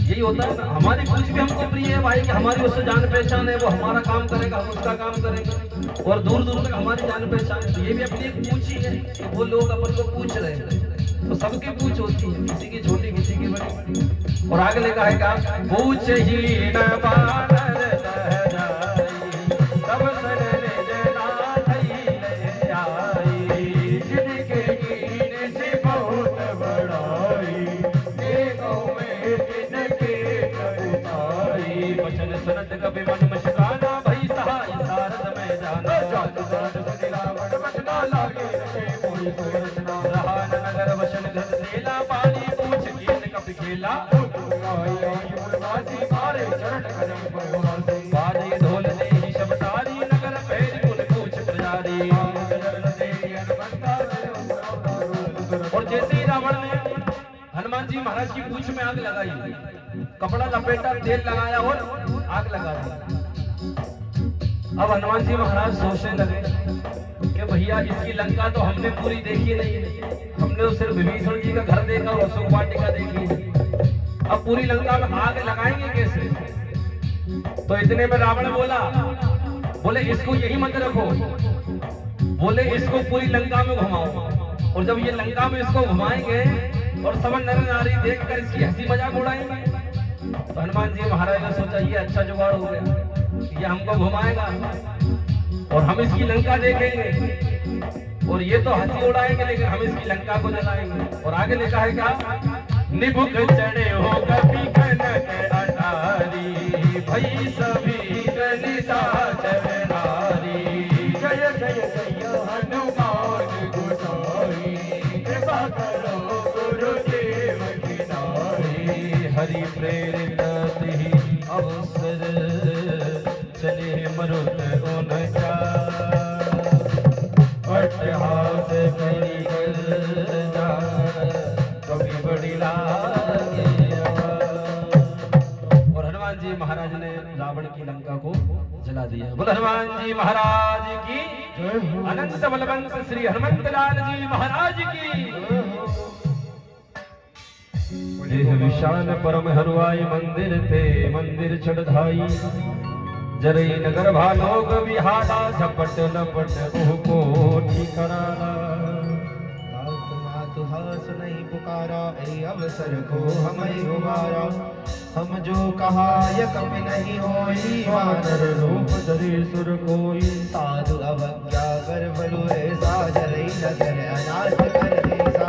यही होता है ना। हमारी पूछ भी हमको प्रिय है भाई कि हमारी उससे जान पहचान है, वो हमारा काम करेगा हम उसका काम करेंगे और दूर दूर तक हमारी जान पहचान है। तो ये भी अपनी एक पूछ ही है कि वो लोग अपन को पूछ रहे हैं। तो सबकी पूछ होती है, किसी की छोटी किसी की बड़ी। और आगे लिखा है क्या पूछ ही न बानर लहराई तब सर जना थई आई जिनके कीने से बहुत बड़ाई देखो में जिनके कबूताई वचन सुनत कभी मन मस्ताना भई सहाय सारद में जाना जात जात सति रावण बचना लागे रखे कोई तो रचना रहा नगर वचन घर सेला पानी पूछ कीन कपि खेला मारे चरण कदम पर बाजे ढोल दे ही शबदारी नगर पैर कुल पूछ प्रजारी। और जैसे ही रावण ने हनुमान जी महाराज की पूंछ में आग लगाई, कपड़ा लपेटा, तेल लगाया और आग लगा दी। अब हनुमान जी महाराज सोचने लगे कि भैया इसकी लंका तो हमने पूरी देखी नहीं है, हमने तो सिर्फ विभीषण जी का घर देखा और अशोक वाटिका देखी है। अब पूरी लंका में आग लगाएंगे कैसे? तो इतने में रावण बोले इसको यही मत रखो, बोले इसको पूरी लंका में घुमाओ, और जब ये लंका में इसको घुमाएंगे और सब नर नारी देखकर इसकी हंसी मजाक उड़ाएंगे। तो हनुमान जी महाराज ने सोचा ये अच्छा जुगाड़ हो गया, ये हमको घुमाएगा और हम इसकी लंका देखेंगे, और ये तो हंसी उड़ाएंगे लेकिन हम इसकी लंका को जलाएंगे। और आगे लिखा है क्या, निभुक चढ़े हो कभी कनक अटारी, भई सभी निशाचर नारी, जय जय जय हनुमान गोसाई, कृपा करो गुरुदेव की नारी, हरि प्रेरित ही अवसर चले मरुत अट्टहास करी जा, कभी बड़ी लागे। और हनुमान जी महाराज ने रावण की लंका को जला दिया। बोल हनुमान जी महाराज की, अनंत बलवंत श्री हनुमंत लाल जी महाराज की। देह विशाल परम हरुआई मंदिर थे, मंदिर चढ़ाई जरई नगर भालोग विहारा, झपट लपट को ठिकाना। हास नहीं पुकारा, ए अवसर को हमें उबारा, हम जो कहा यह कभी नहीं होई, वानर रूप धरे सुर कोई, साधु अवज्ञा कर बलु ऐसा, जरई नगर अनाथ कर देसा,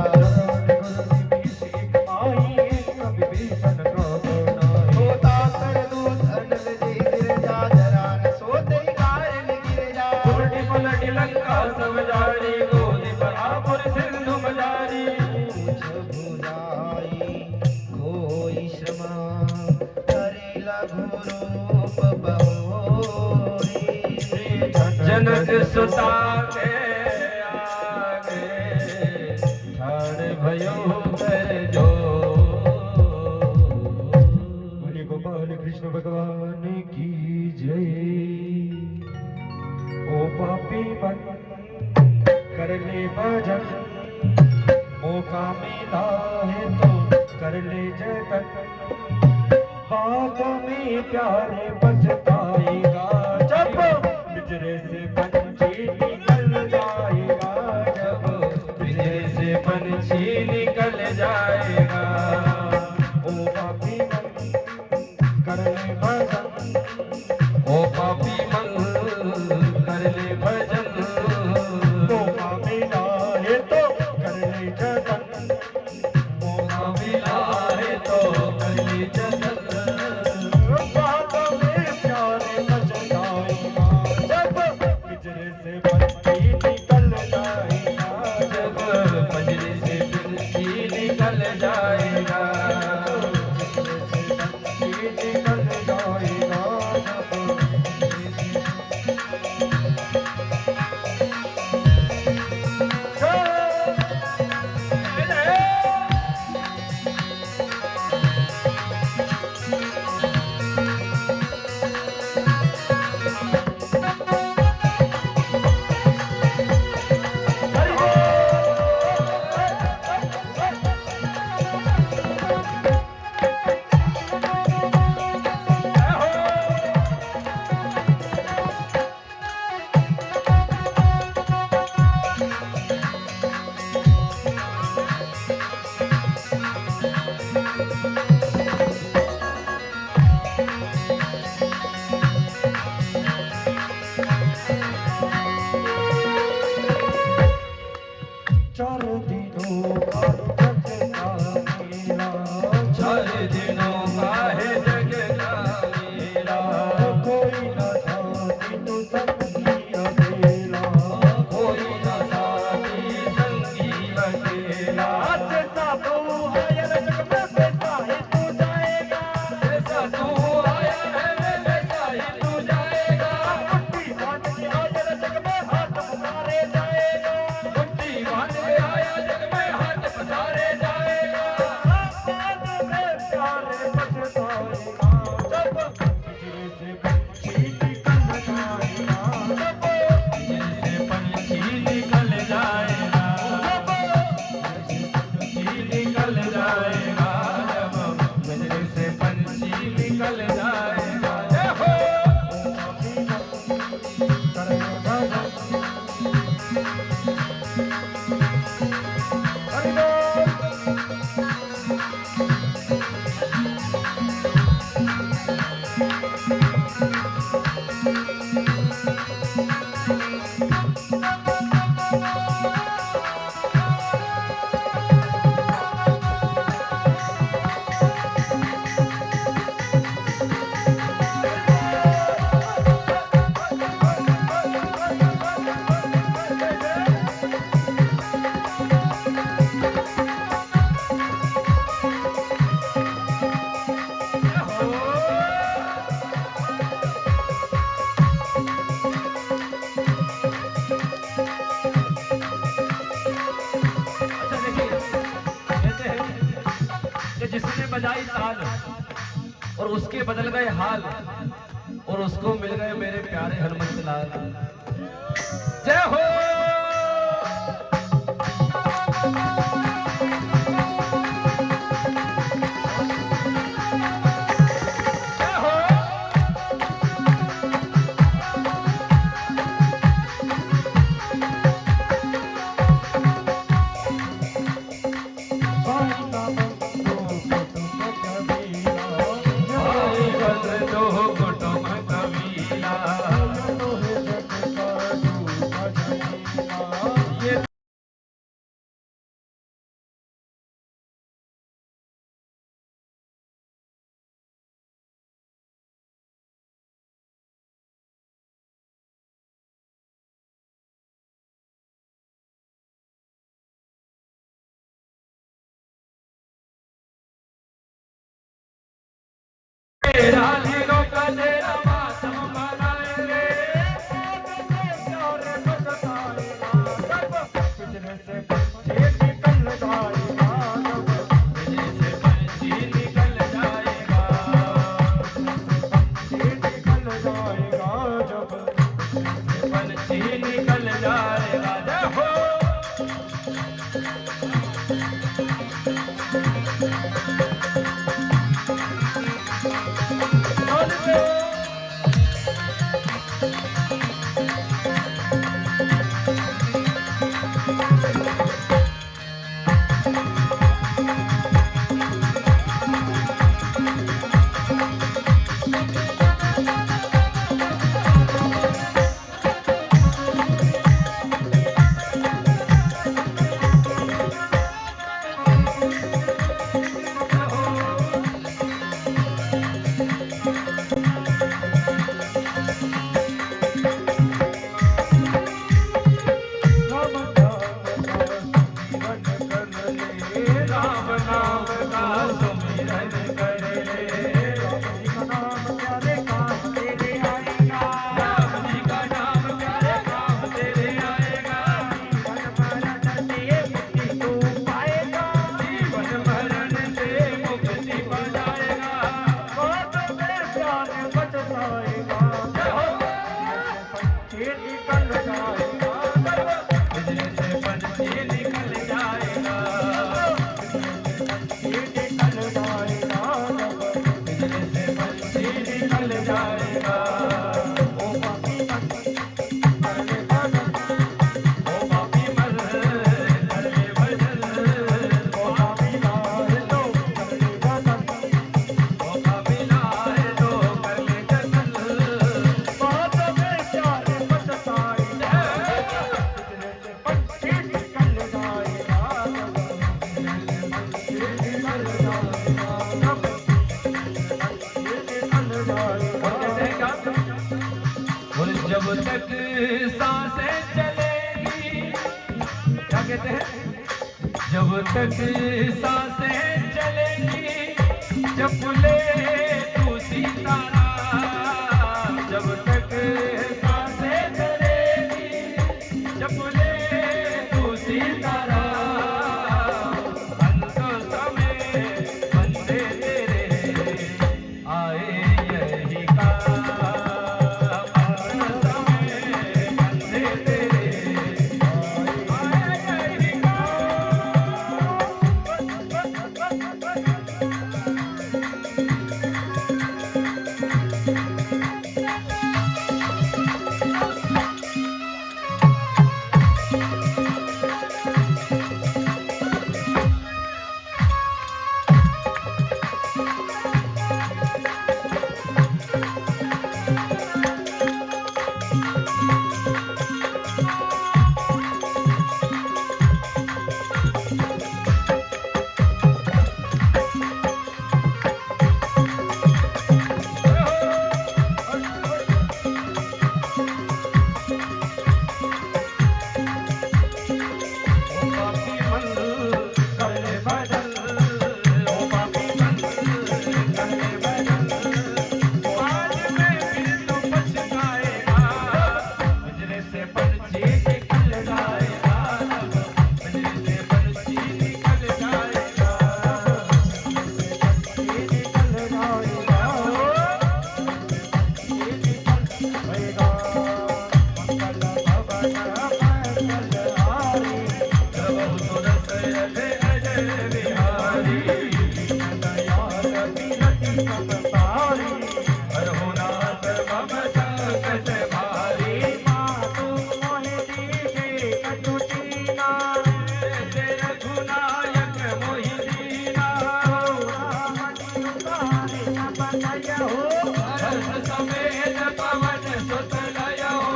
विभीषण का बनाई, होता कर दूत अनल जी गिर जा, जरा न सोते कारण गिर जा, उलटी पलटी लंका सब जारी, गोदी बराबर सिंधु मजारी, भुजाई कोई श्रमा, हरि लघु रूप बहोरी, जनक सुता के आगे ठाड़ भयो कर जो। गोपाल कृष्ण भगवान की जय। ओ पापी मन कर ले भजन, मौका मिला है तो कर ले जतन, बाद में प्यारे बचताएगा, जब पिंजरे से पंछी निकल जाएगा, जब पिंजरे से पंछी निकल जाएगा। ओ पापी मन कर ले भजन, ओ पापी मन कर ले भजन, मौका मिला है तो कर ले जतन, मौका मिला है तो कर ले जतन, बाद में प्यारे बच जाएगा, जब पिंजरे से पंछी निकल जाएगा, जब पंजरे से पंछी निकल जाएगा। निकल जाएगा। जय हो। जिसने बजाई ताल और उसके बदल गए हाल और उसको मिल गए मेरे प्यारे हनुमत लाल। जय हो। तेरा दिलों का तेरा मातम मनाएंगे। पिछले से निकल जाएगा, पिछले से पंछी निकल जाएगा, निकल जाएगा जब पंछी निकल जाएगा। देखो जब तक सांसें चलेगी, क्या कहते हैं, जब तक सांसें चलेगी जपले तू सीतारा, जब तक सांसें चलेगी जपले तू सीतारा, अंत समय बंदे तेरे आए यही का। संसारी रघुनाथ मम संकट भारी मातु मोहि दीजे कटु दीना जैसे रघुनायक मोहि दीना राम नियुतारे सब लय हो हर्ष समेत पवन सुत लय हो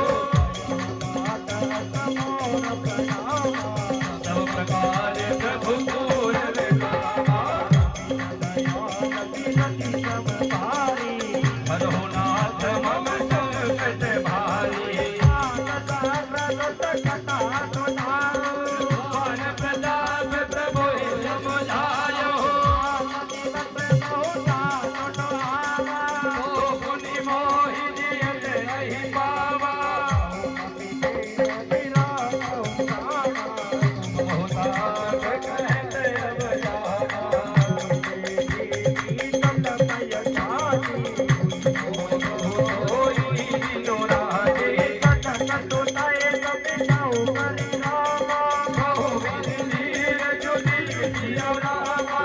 सब प्रकार प्रभु पूरन रामा रघुनाथ मम संकट भारी पवन प्रताप प्रभु समुझायो मुनि मोहि जियत नहीं पावा बहुताप कहत अब होई दिनो राजे बहु विधि धीर जुति जियो रामा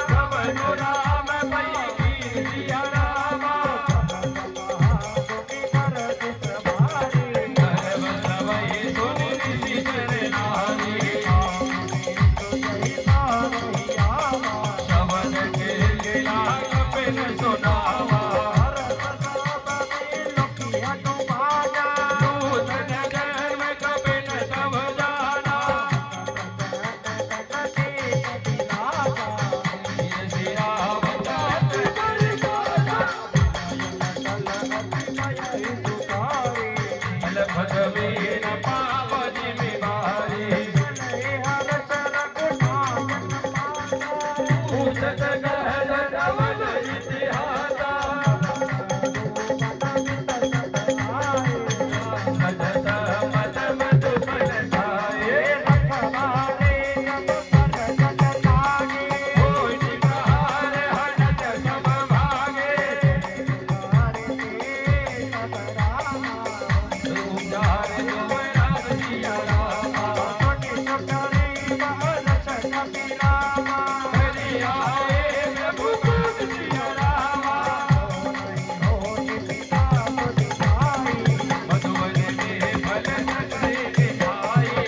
भवनु राम पै कीर्तिया रामा सर्व सबहि सुनि निधि चरनारी शबद के लीला कपिन सुनावा नूतन धर्म कपिन तब जाना श्री रामचंद्र कर गाना अलखत वीर पावन बिहारी पूछत गहन धवल इतिहासा मदत मद मधुबन खाए होय निहार हनत सब भागे उजार जुबराब जिया रामा हरि आए प्रभु गुण जिया रामा मधुबन में फल सकले दिखाए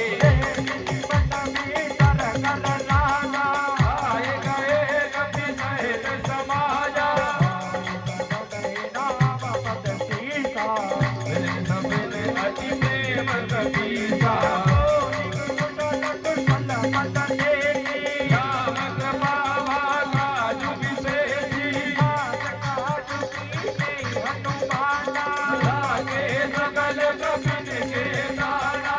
आए गए कपि सहित समाजा सबिन अति प्रेम कपीसा राम कृपा भाषा जुग से लागे सकल कपिन के दाना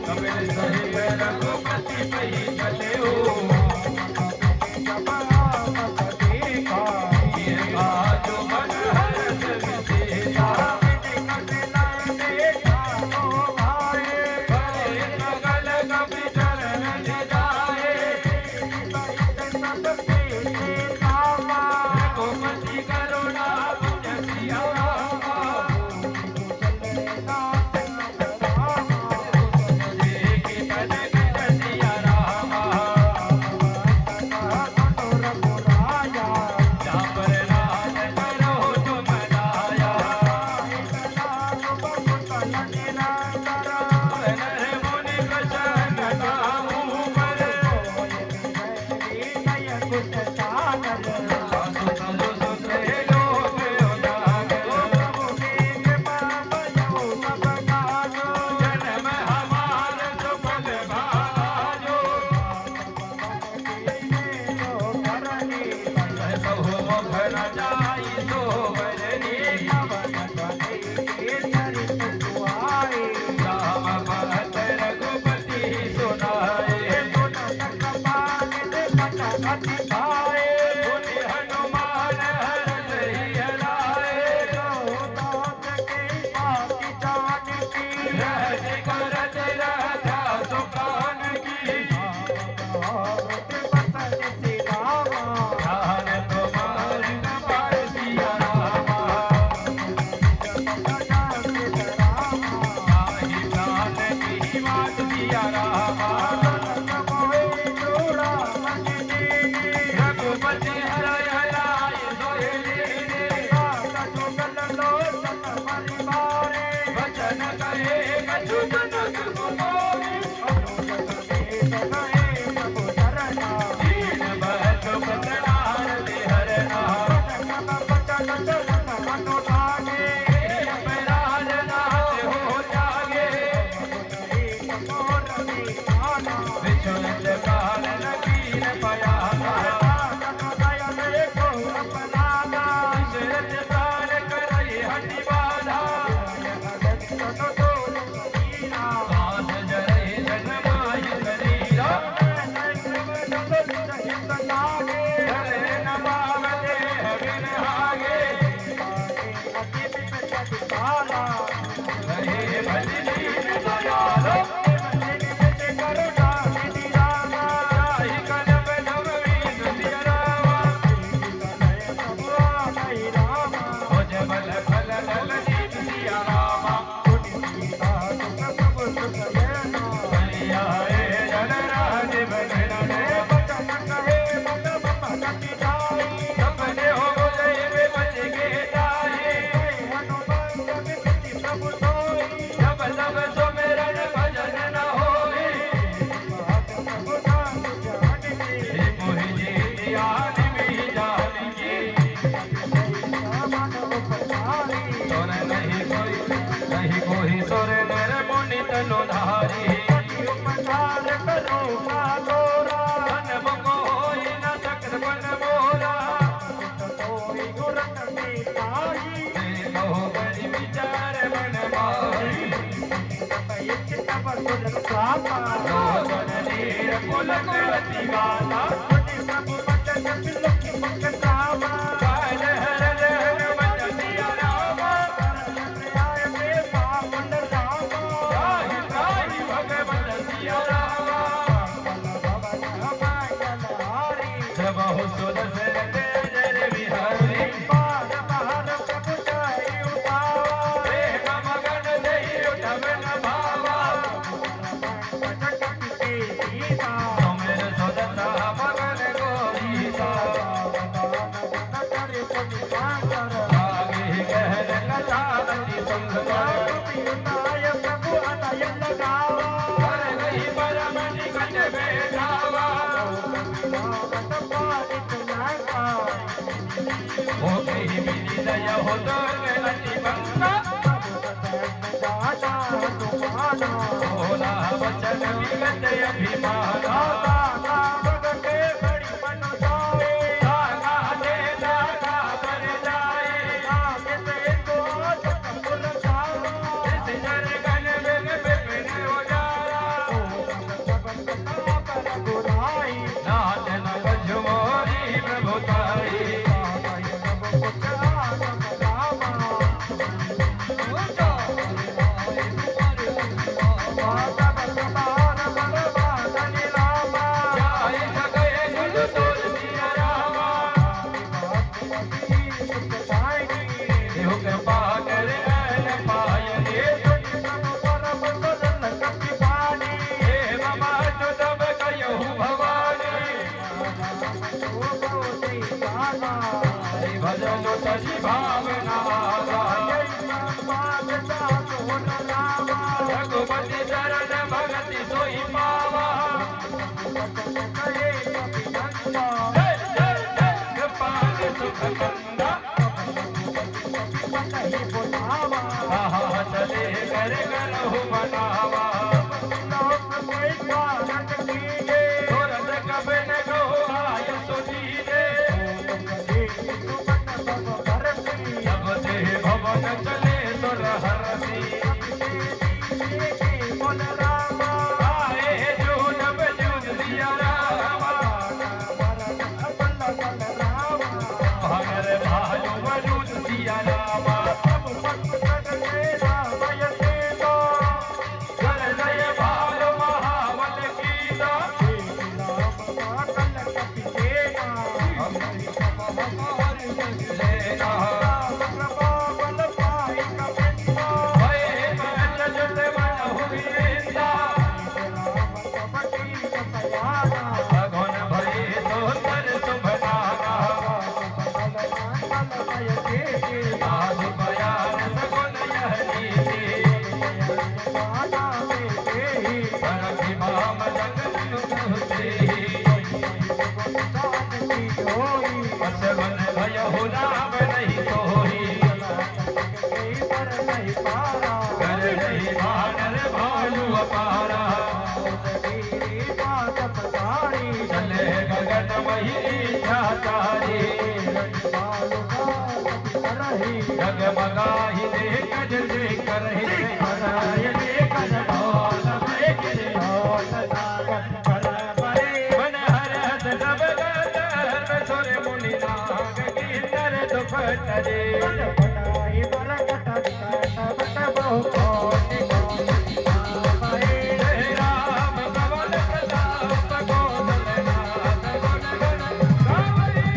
कपिन सहित रघुपति पै चले हो ये बाजो मन हर्ष विशेषा भले सकल कपि चरण जाए रघुपति करुणा पुण्य सिया रामा देखि तन सिया रामा भवन चले तो रहसी जगमगाही देख जैसे करही बनाय देख ढोल में गिरे ढोल सागर कर परे मन हरत सब गदर सुर मुनि नाग किन्नर दुपटरे बनाई बरकत बट बहु कोटि राम कवल प्रताप गोदल नाथ गुण गण गावरी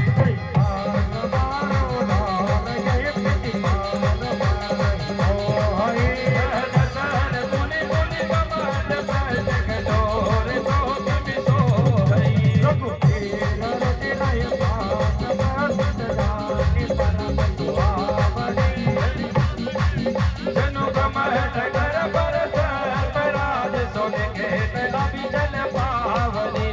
दशहर मुनि मुनि कमल पर जगदोर सोत बिसोहई जनु कमल कर पर सर्पराज सोन के तला बिजल पावनी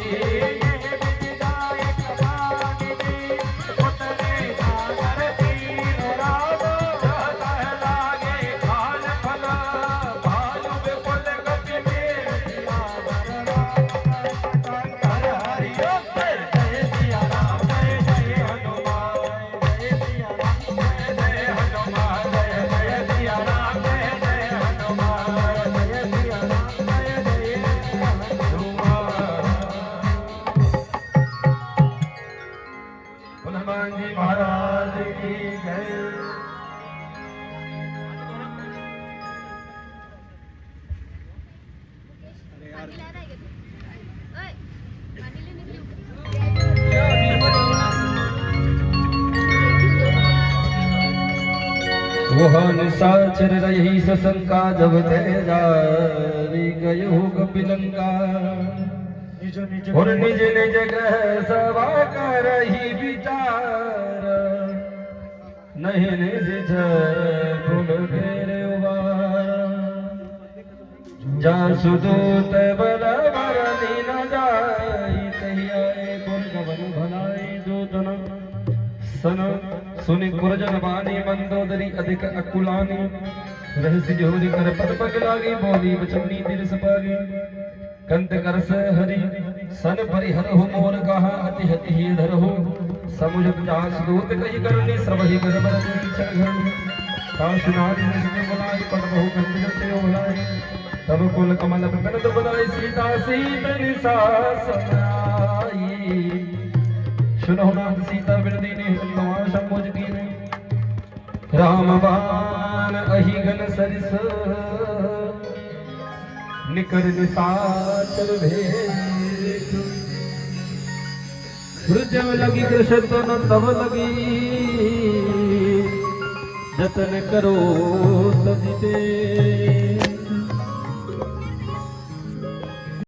हनुमान जी महाराज की जय। वह निशाचर रही सशंका जब तेजारी गयो कपिलंका निज निज और निज निज गह सभा करही विचार नहीं निज गुण घेरे जा सुदूत बल भरनी न जाई कही आए गुण भलाई दूतन सन सुनि कुरजन बानी मंदोदरी अधिक अकुलानी रहस्य जोरी कर पद पग लागी बोली बचनी दिल सपागी कंत करस हरि सन परिहर हो मोर कहा अति हति ही धर हो समुझ जास दूत कही करनी सबहि कर बर चढ़ काशनाद में बुलाई पट बहु कंत जते बुलाई तब कुल कमल बन तो बुलाई सीता सीत निसास आई सुनो नाथ सीता बिरदी ने तमाशा मुझ की राम बाण अहिगन सरिस निकर निसाचर भेद जब लगी कृष्ण तो न तब लगी जतन करो सजिते